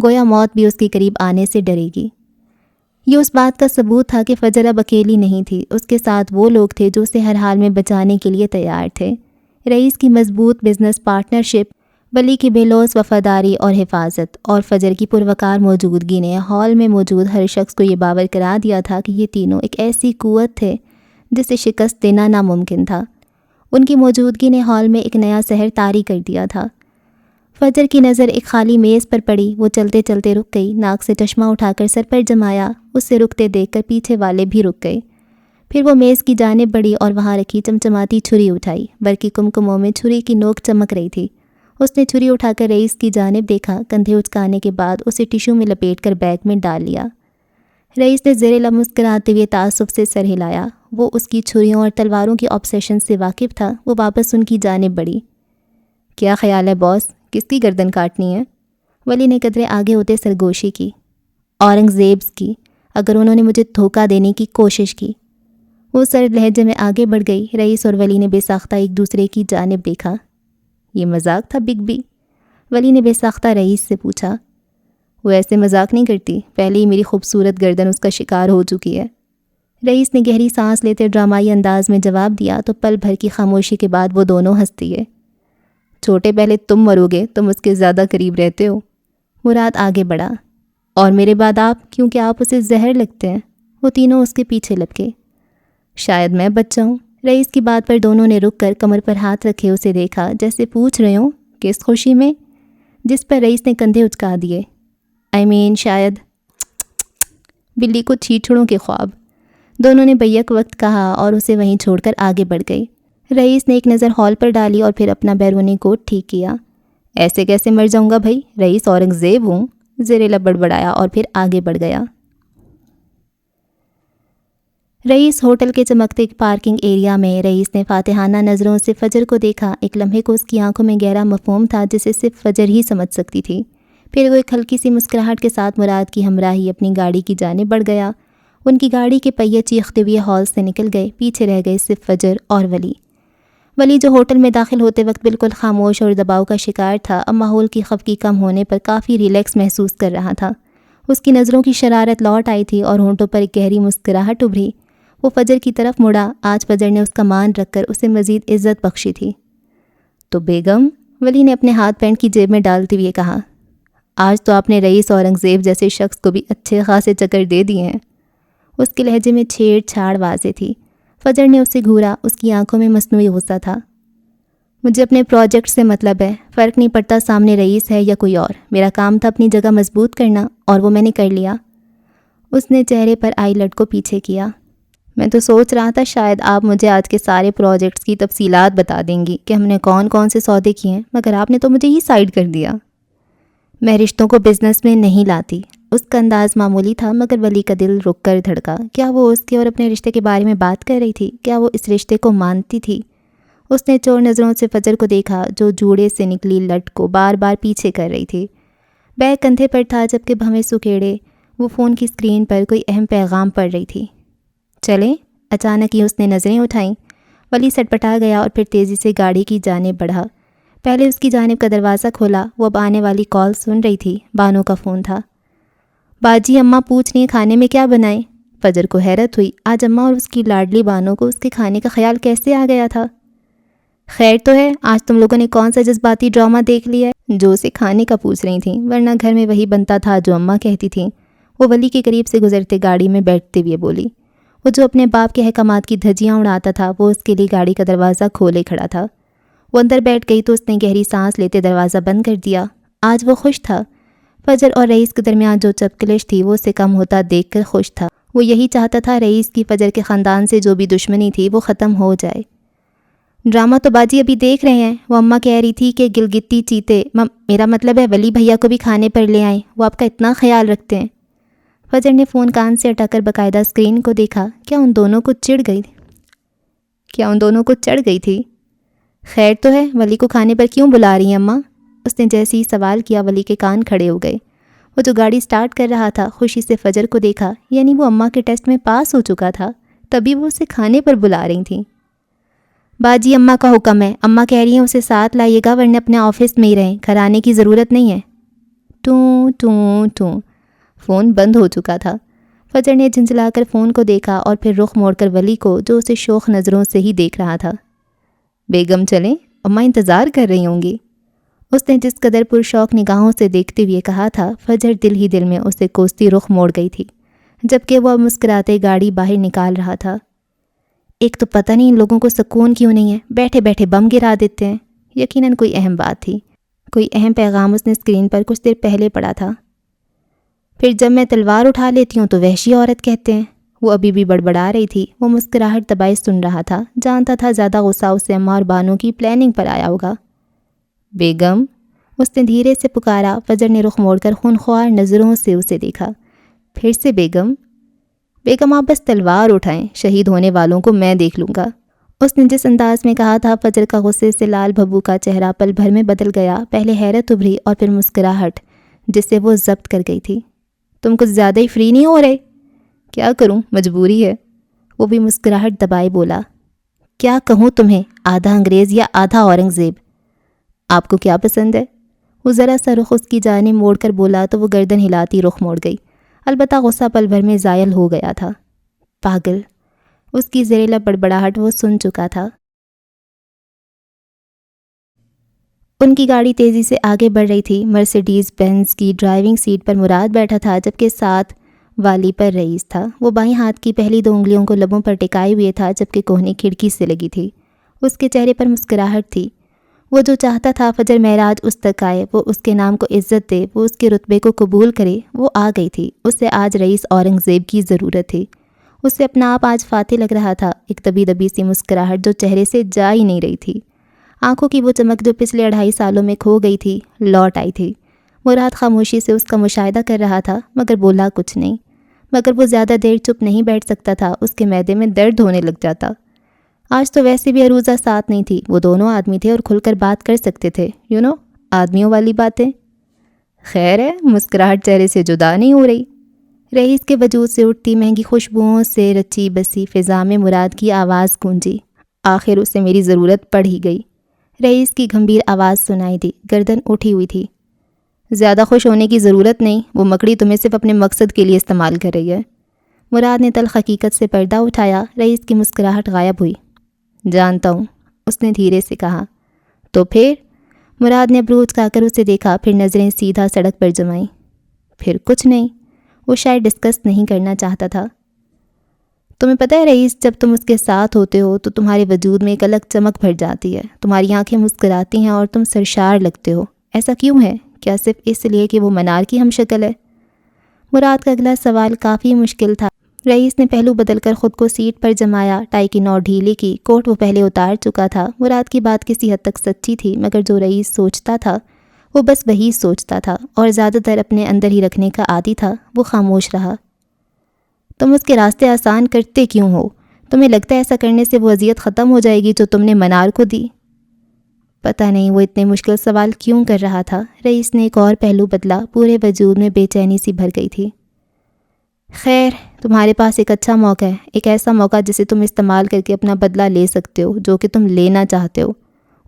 A: گویا موت بھی اس کے قریب آنے سے ڈرے گی۔ یہ اس بات کا ثبوت تھا کہ فجر اب اکیلی نہیں تھی، اس کے ساتھ وہ لوگ تھے جو اسے ہر حال میں بچانے کے لیے تیار تھے۔ رئیس کی مضبوط بزنس پارٹنرشپ، ولی کی بے لوث وفاداری اور حفاظت، اور فجر کی پروقار موجودگی نے ہال میں موجود ہر شخص کو یہ باور کرا دیا تھا کہ یہ تینوں ایک ایسی قوت تھے جسے شکست دینا ناممکن تھا۔ ان کی موجودگی نے ہال میں ایک نیا سحر طاری کر دیا تھا۔ فجر کی نظر ایک خالی میز پر پڑی، وہ چلتے چلتے رک گئی، ناک سے چشمہ اٹھا کر سر پر جمایا، اس سے رکتے دیکھ کر پیچھے والے بھی رک گئے۔ پھر وہ میز کی جانب بڑھی اور وہاں رکھی چمچماتی چھری اٹھائی، برقی کمکموں میں چھری کی نوک چمک رہی تھی۔ اس نے چھری اٹھا کر رئیس کی جانب دیکھا، کندھے اچکانے کے بعد اسے ٹیشو میں لپیٹ کر بیگ میں ڈال لیا۔ رئیس نے زیر لب مسکراتے ہوئے تعصب سے سر ہلایا، وہ اس کی چھریوں اور تلواروں کی آبسیشن سے واقف تھا۔ وہ واپس ان کی جانب بڑھی۔ کیا خیال ہے باس، کس کی گردن کاٹنی ہے؟ ولی نے قدرے آگے ہوتے سرگوشی کی۔ اورنگزیبس کی، اگر انہوں نے مجھے دھوکہ دینے کی کوشش کی۔ وہ سرد لہجے میں آگے بڑھ گئی۔ رئیس اور ولی نے بے ساختہ ایک دوسرے کی جانب دیکھا۔ یہ مذاق تھا بگ بی؟ ولی نے بے ساختہ رئیس سے پوچھا۔ وہ ایسے مذاق نہیں کرتی، پہلے ہی میری خوبصورت گردن اس کا شکار ہو چکی ہے۔ رئیس نے گہری سانس لیتے ڈرامائی انداز میں جواب دیا تو پل بھر کی خاموشی کے بعد وہ دونوں ہنس دیے۔ چھوٹے پہلے تم مرو گے، تم اس کے زیادہ قریب رہتے ہو۔ مراد آگے بڑھا۔ اور میرے بعد آپ، کیونکہ آپ اسے زہر لگتے ہیں۔ وہ تینوں اس کے پیچھے لپکے۔ شاید میں بچہ ہوں۔ رئیس کی بات پر دونوں نے رک کر کمر پر ہاتھ رکھے اسے دیکھا، جیسے پوچھ رہے ہوں کس خوشی میں، جس پر رئیس نے کندھے اچکا دیے۔ شاید بلی کو چھیچڑوں کے خواب۔ دونوں نے بیک وقت کہا اور اسے وہیں چھوڑ کر آگے بڑھ گئی۔ رئیس نے ایک نظر ہال پر ڈالی اور پھر اپنا بیرونی کوٹ ٹھیک کیا۔ ایسے کیسے مر جاؤں گا بھائی، رئیس اورنگزیب ہوں، زیر لب بڑبڑایا اور پھر آگے بڑھ گیا۔ رئیس ہوٹل کے چمکتے پارکنگ ایریا میں، رئیس نے فاتحانہ نظروں سے فجر کو دیکھا۔ ایک لمحے کو اس کی آنکھوں میں گہرا مفہوم تھا جسے صرف فجر ہی سمجھ سکتی تھی۔ پھر وہ ایک ہلکی سی مسکراہٹ کے ساتھ مراد کی ہمراہی اپنی گاڑی کی جانب بڑھ گیا۔ ان کی گاڑی کے پہیے چیختے ہوئے ہال سے نکل گئے، پیچھے رہ گئے صرف فجر اور ولی۔ ولی جو ہوٹل میں داخل ہوتے وقت بالکل خاموش اور دباؤ کا شکار تھا، اب ماحول کی خفگی کم ہونے پر کافی ریلیکس محسوس کر رہا تھا۔ اس کی نظروں کی شرارت لوٹ آئی تھی اور ہونٹوں پر ایک گہری مسکراہٹ ابھری۔ وہ فجر کی طرف مڑا۔ آج فجر نے اس کا مان رکھ کر اسے مزید عزت بخشی تھی۔ تو بیگم، ولی نے اپنے ہاتھ پینٹ کی جیب میں ڈالتے ہوئے کہا، آج تو آپ نے رئیس اورنگزیب جیسے شخص کو بھی اچھے خاصے چکر دے دیے ہیں۔ اس کے لہجے میں چھیڑ چھاڑ واضح تھی۔ فجر نے اسے گھورا، اس کی آنکھوں میں مصنوعی غصہ تھا۔ مجھے اپنے پروجیکٹ سے مطلب ہے، فرق نہیں پڑتا سامنے رئیس ہے یا کوئی اور۔ میرا کام تھا اپنی جگہ مضبوط کرنا، اور وہ میں نے کر لیا۔ اس نے چہرے پر آئی لٹ کو پیچھے کیا۔ میں تو سوچ رہا تھا شاید آپ مجھے آج کے سارے پروجیکٹس کی تفصیلات بتا دیں گی کہ ہم نے کون کون سے سودے کیے ہیں، مگر آپ نے تو مجھے ہی سائڈ کر دیا۔ میں رشتوں کو بزنس میں نہیں لاتی۔ اس کا انداز معمولی تھا، مگر ولی کا دل رک کر دھڑکا۔ کیا وہ اس کے اور اپنے رشتے کے بارے میں بات کر رہی تھی؟ کیا وہ اس رشتے کو مانتی تھی؟ اس نے چور نظروں سے فجر کو دیکھا، جو جوڑے سے نکلی لٹ کو بار بار پیچھے کر رہی تھی۔ بیگ کندھے پر تھا، جبکہ بھویں سکیڑے وہ فون کی اسکرین پر کوئی اہم پیغام پڑھ رہی تھی۔ چلیں؟ اچانک ہی اس نے نظریں اٹھائیں۔ ولی سٹپٹا گیا اور پھر تیزی سے گاڑی کی جانب بڑھا۔ پہلے اس کی جانب کا دروازہ کھولا۔ وہ اب آنے والی کال سن رہی تھی۔ بانو کا فون تھا۔ باجی، اماں پوچھ رہی ہیں کھانے میں کیا بنائیں؟ فجر کو حیرت ہوئی، آج اماں اور اس کی لاڈلی بانو کو اس کے کھانے کا خیال کیسے آ گیا تھا؟ خیر تو ہے، آج تم لوگوں نے کون سا جذباتی ڈرامہ دیکھ لیا ہے جو اسے کھانے کا پوچھ رہی تھیں، ورنہ گھر میں وہی بنتا تھا جو اماں کہتی تھیں۔ وہ ولی کے قریب سے گزرتے گاڑی میں بیٹھتے ہوئے بولی۔ وہ جو اپنے باپ کے احکامات کی دھجیاں اڑاتا تھا، وہ اس کے لیے گاڑی کا دروازہ کھولے کھڑا تھا۔ وہ اندر بیٹھ گئی تو اس نے گہری سانس لیتے دروازہ بند کر دیا۔ آج وہ خوش تھا۔ فجر اور رئیس کے درمیان جو چپکلش تھی، وہ اسے کم ہوتا دیکھ کر خوش تھا۔ وہ یہی چاہتا تھا رئیس کی فجر کے خاندان سے جو بھی دشمنی تھی وہ ختم ہو جائے۔ ڈرامہ تو باجی ابھی دیکھ رہے ہیں، وہ اماں کہہ رہی تھی کہ گلگتی چیتے، میرا مطلب ہے ولی بھیا کو بھی کھانے پر لے آئیں، وہ آپ کا اتنا خیال رکھتے ہیں۔ فجر نے فون کان سے ہٹا کر باقاعدہ اسکرین کو دیکھا۔ کیا ان دونوں کو چڑھ گئی تھی؟ خیر تو ہے، ولی کو کھانے پر کیوں بلا رہی ہیں اماں؟ اس نے جیسے ہی سوال کیا، ولی کے کان کھڑے ہو گئے۔ وہ جو گاڑی سٹارٹ کر رہا تھا، خوشی سے فجر کو دیکھا، یعنی وہ اماں کے ٹیسٹ میں پاس ہو چکا تھا، تبھی وہ اسے کھانے پر بلا رہی تھیں۔ باجی اماں کا حکم ہے، اماں کہہ رہی ہیں اسے ساتھ لائیے گا ورنہ اپنے آفس میں ہی رہیں، گھر آنے کی ضرورت نہیں ہے۔ ٹوں ٹوں ٹوں۔ فون بند ہو چکا تھا۔ فجر نے جھنجھلا کر فون کو دیکھا اور پھر رخ موڑ کر ولی کو جو اسے شوق نظروں سے ہی دیکھ رہا تھا۔ بیگم چلیں، اماں انتظار کر رہی ہوں گی۔ اس نے جس قدر پرشوق نگاہوں سے دیکھتے ہوئے کہا تھا، فجر دل ہی دل میں اسے کوستی رخ موڑ گئی تھی، جبکہ وہ مسکراتے گاڑی باہر نکال رہا تھا۔ ایک تو پتہ نہیں ان لوگوں کو سکون کیوں نہیں ہے، بیٹھے بیٹھے بم گرا دیتے ہیں۔ یقیناً کوئی اہم بات تھی، کوئی اہم پیغام اس نے اسکرین پر کچھ دیر پہلے پڑھا تھا۔ پھر جب میں تلوار اٹھا لیتی ہوں تو وحشی عورت کہتے ہیں۔ وہ ابھی بھی بڑبڑا رہی تھی۔ وہ مسکراہٹ دبائے سن رہا تھا، جانتا تھا زیادہ غصہ اسے اماں اور بانو کی پلاننگ پر آیا ہوگا۔ بیگم، اس نے دھیرے سے پکارا۔ فجر نے رخ موڑ کر خونخوار نظروں سے اسے دیکھا۔ پھر سے بیگم۔ بیگم آپ بس تلوار اٹھائیں، شہید ہونے والوں کو میں دیکھ لوں گا۔ اس نے جس انداز میں کہا تھا، فجر کا غصے سے لال بھبو کا چہرہ پل بھر میں بدل گیا۔ پہلے حیرت ابھری اور پھر مسکراہٹ جس سے وہ ضبط کر گئی تھی۔ تم کچھ زیادہ ہی فری نہیں ہو رہے؟ کیا کروں، مجبوری ہے۔ وہ بھی مسکراہٹ دبائے بولا۔ کیا کہوں تمہیں، آدھا انگریز یا آدھا اورنگزیب؟ آپ کو کیا پسند ہے؟ وہ ذرا سا رخ اس کی جانب موڑ کر بولا تو وہ گردن ہلاتی رخ موڑ گئی۔ البتہ غصہ پل بھر میں زائل ہو گیا تھا۔ پاگل، اس کی زیر لب بڑبڑاہٹ وہ سن چکا تھا۔ ان کی گاڑی تیزی سے آگے بڑھ رہی تھی۔ مرسیڈیز بینز کی ڈرائیونگ سیٹ پر مراد بیٹھا تھا، جبکہ ساتھ والی پر رئیس تھا۔ وہ بائیں ہاتھ کی پہلی 2 انگلیوں کو لبوں پر ٹکائے ہوئے تھا، جبکہ کوہنی کھڑکی سے لگی تھی۔ اس کے چہرے پر مسکراہٹ تھی۔ وہ جو چاہتا تھا فجر معراج اس تک آئے، وہ اس کے نام کو عزت دے، وہ اس کے رتبے کو قبول کرے، وہ آ گئی تھی۔ اسے آج رئیس اورنگزیب کی ضرورت تھی۔ اسے اپنا آپ آج فاتح لگ رہا تھا۔ ایک دبی دبی سی مسکراہٹ جو چہرے سے جا ہی نہیں رہی تھی۔ آنکھوں کی وہ چمک جو پچھلے 2.5 سالوں میں کھو گئی تھی، لوٹ آئی تھی۔ مراد خاموشی سے اس کا مشاہدہ کر رہا تھا، مگر بولا کچھ نہیں۔ مگر وہ زیادہ دیر چپ نہیں بیٹھ سکتا تھا، اس کے معدے میں درد ہونے لگ جاتا۔ آج تو ویسے بھی عروضہ ساتھ نہیں تھی۔ وہ دونوں آدمی تھے اور کھل کر بات کر سکتے تھے، آدمیوں والی باتیں۔ خیر ہے، مسکراہٹ چہرے سے جدا نہیں ہو رہی۔ رئیس کے وجود سے اٹھتی مہنگی خوشبوؤں سے رچی بسی فضا میں مراد کی آواز گونجی۔ آخر اسے میری ضرورت پڑ ہی گئی۔ رئیس کی گھمبیر آواز سنائی دی، گردن اٹھی ہوئی تھی۔ زیادہ خوش ہونے کی ضرورت نہیں، وہ مکڑی تمہیں صرف اپنے مقصد کے لیے استعمال کر رہی ہے۔ مراد نے تلخ حقیقت سے پردہ اٹھایا۔ رئیس کی مسکراہٹ غائب ہوئی۔ جانتا ہوں، اس نے دھیرے سے کہا۔ تو پھر؟ مراد نے ابرو اچکا کر اسے دیکھا، پھر نظریں سیدھا سڑک پر جمائیں۔ پھر کچھ نہیں، وہ شاید ڈسکس نہیں کرنا چاہتا تھا۔ تمہیں پتہ ہے رئیس، جب تم اس کے ساتھ ہوتے ہو تو تمہارے وجود میں ایک الگ چمک بھر جاتی ہے، تمہاری آنکھیں مسکراتی ہیں اور تم سرشار لگتے ہو۔ ایسا کیوں ہے؟ کیا صرف اس لیے کہ وہ منار کی ہم شکل ہے؟ مراد کا اگلا سوال کافی مشکل تھا۔ رئیس نے پہلو بدل کر خود کو سیٹ پر جمایا، ٹائی کی نوٹ ڈھیلی کی، کوٹ وہ پہلے اتار چکا تھا۔ مراد کی بات کسی حد تک سچی تھی، مگر جو رئیس سوچتا تھا وہ بس وہی سوچتا تھا اور زیادہ تر اپنے اندر ہی رکھنے کا عادی تھا۔ وہ خاموش رہا۔ تم اس کے راستے آسان کرتے کیوں ہو؟ تمہیں لگتا ہے ایسا کرنے سے وہ اذیت ختم ہو جائے گی جو تم نے منار کو دی؟ پتہ نہیں وہ اتنے مشکل سوال کیوں کر رہا تھا۔ رئیس نے ایک اور پہلو بدلا، پورے وجود میں بے چینی سی بھر گئی تھی۔ خیر، تمہارے پاس ایک اچھا موقع ہے، ایک ایسا موقع جسے تم استعمال کر کے اپنا بدلہ لے سکتے ہو، جو کہ تم لینا چاہتے ہو۔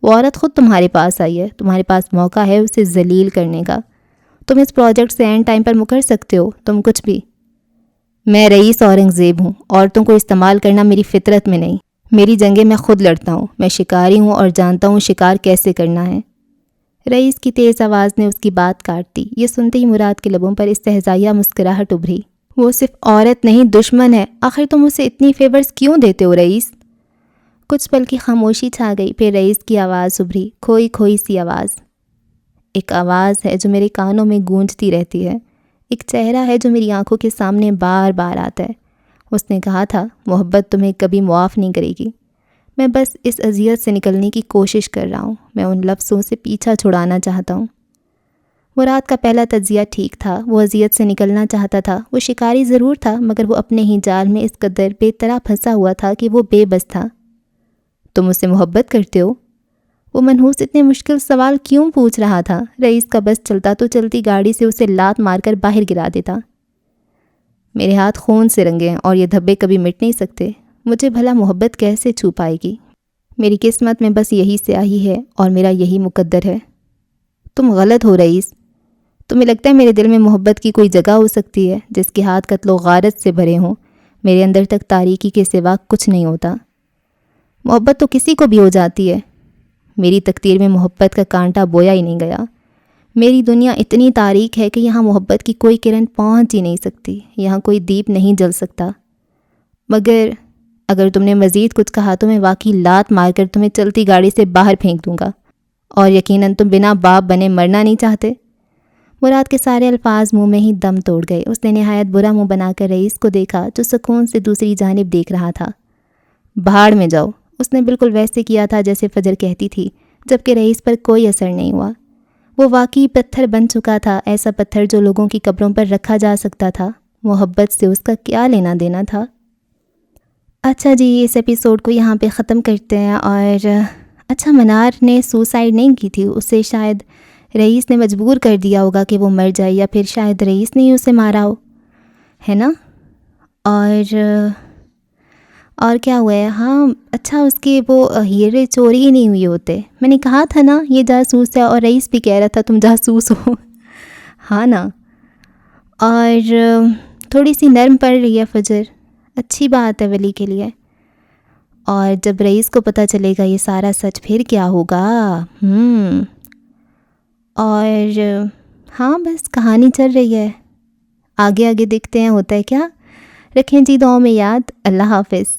A: وہ عورت خود تمہارے پاس آئی ہے، تمہارے پاس موقع ہے اسے ذلیل کرنے کا۔ تم اس پروجیکٹ سے اینڈ ٹائم پر مکر سکتے ہو، تم کچھ بھی۔ میں رئیس اورنگزیب ہوں، عورتوں کو استعمال کرنا میری فطرت میں نہیں۔ میری جنگیں میں خود لڑتا ہوں، میں شکاری ہوں اور جانتا ہوں شکار کیسے کرنا ہے۔ رئیس کی تیز آواز نے اس کی بات کاٹ دی۔ یہ سنتے ہی مراد کے لبوں پر استہزائیہ مسکراہٹ ابھری۔ وہ صرف عورت نہیں، دشمن ہے۔ آخر تم اسے اتنی فیورز کیوں دیتے ہو رئیس؟ کچھ پل کی خاموشی چھا گئی، پھر رئیس کی آواز ابھری، کھوئی کھوئی سی آواز۔ ایک آواز ہے جو میرے کانوں میں گونجتی رہتی ہے، ایک چہرہ ہے جو میری آنکھوں کے سامنے بار بار آتا ہے۔ اس نے کہا تھا، محبت تمہیں کبھی معاف نہیں کرے گی۔ میں بس اس اذیت سے نکلنے کی کوشش کر رہا ہوں، میں ان لفظوں سے پیچھا چھڑانا چاہتا ہوں۔ مراد کا پہلا تجزیہ ٹھیک تھا، وہ اذیت سے نکلنا چاہتا تھا۔ وہ شکاری ضرور تھا، مگر وہ اپنے ہی جال میں اس قدر بے طرح پھنسا ہوا تھا کہ وہ بے بس تھا۔ تم اس سے محبت کرتے ہو؟ وہ منحوس اتنے مشکل سوال کیوں پوچھ رہا تھا؟ رئیس کا بس چلتا تو چلتی گاڑی سے اسے لات مار کر باہر گرا دیتا۔ میرے ہاتھ خون سے رنگے ہیں اور یہ دھبے کبھی مٹ نہیں سکتے۔ مجھے بھلا محبت کیسے چھو پائے گی؟ میری قسمت میں بس یہی سیاہی ہے اور میرا یہی مقدر ہے۔ تم غلط ہو رئیس۔ تمہیں لگتا ہے میرے دل میں محبت کی کوئی جگہ ہو سکتی ہے جس کے ہاتھ قتل و غارت سے بھرے ہوں؟ میرے اندر تک تاریکی کے سوا کچھ نہیں ہوتا۔ محبت تو کسی کو بھی ہو جاتی ہے۔ میری تقدیر میں محبت کا کانٹا بویا ہی نہیں گیا۔ میری دنیا اتنی تاریک ہے کہ یہاں محبت کی کوئی کرن پہنچ ہی نہیں سکتی، یہاں کوئی دیپ نہیں جل سکتا۔ مگر اگر تم نے مزید کچھ کہا تو میں واقعی لات مار کر تمہیں چلتی گاڑی سے باہر پھینک دوں گا، اور یقیناً تم بنا باپ بنے مرنا نہیں چاہتے۔ مراد کے سارے الفاظ منہ میں ہی دم توڑ گئے۔ اس نے نہایت برا منہ بنا کر رئیس کو دیکھا جو سکون سے دوسری جانب دیکھ رہا تھا۔ بھاڑ میں جاؤ۔ اس نے بالکل ویسے کیا تھا جیسے فجر کہتی تھی، جبکہ رئیس پر کوئی اثر نہیں ہوا۔ وہ واقعی پتھر بن چکا تھا، ایسا پتھر جو لوگوں کی قبروں پر رکھا جا سکتا تھا۔ محبت سے اس کا کیا لینا دینا تھا؟ اچھا جی، اس ایپیسوڈ کو یہاں پہ ختم کرتے ہیں۔ اور اچھا، منار نے سوسائڈ نہیں کی تھی، اسے شاید رئیس نے مجبور کر دیا ہوگا کہ وہ مر جائے، یا پھر شاید رئیس نے ہی اسے مارا ہو، ہے نا؟ اور کیا ہوا ہے؟ ہاں اچھا، اس کے وہ ہیرے چوری ہی نہیں ہوئے ہوتے۔ میں نے کہا تھا نا یہ جاسوس ہے، اور رئیس بھی کہہ رہا تھا تم جاسوس ہو ہاں نا۔ اور تھوڑی سی نرم پڑ رہی ہے فجر، اچھی بات ہے ولی کے لیے۔ اور جب رئیس کو پتہ چلے گا یہ سارا سچ پھر کیا ہوگا؟ اور ہاں بس کہانی چل رہی ہے، آگے آگے دیکھتے ہیں ہوتا ہے کیا۔ رکھیں جی دعاؤں میں یاد۔ اللہ حافظ۔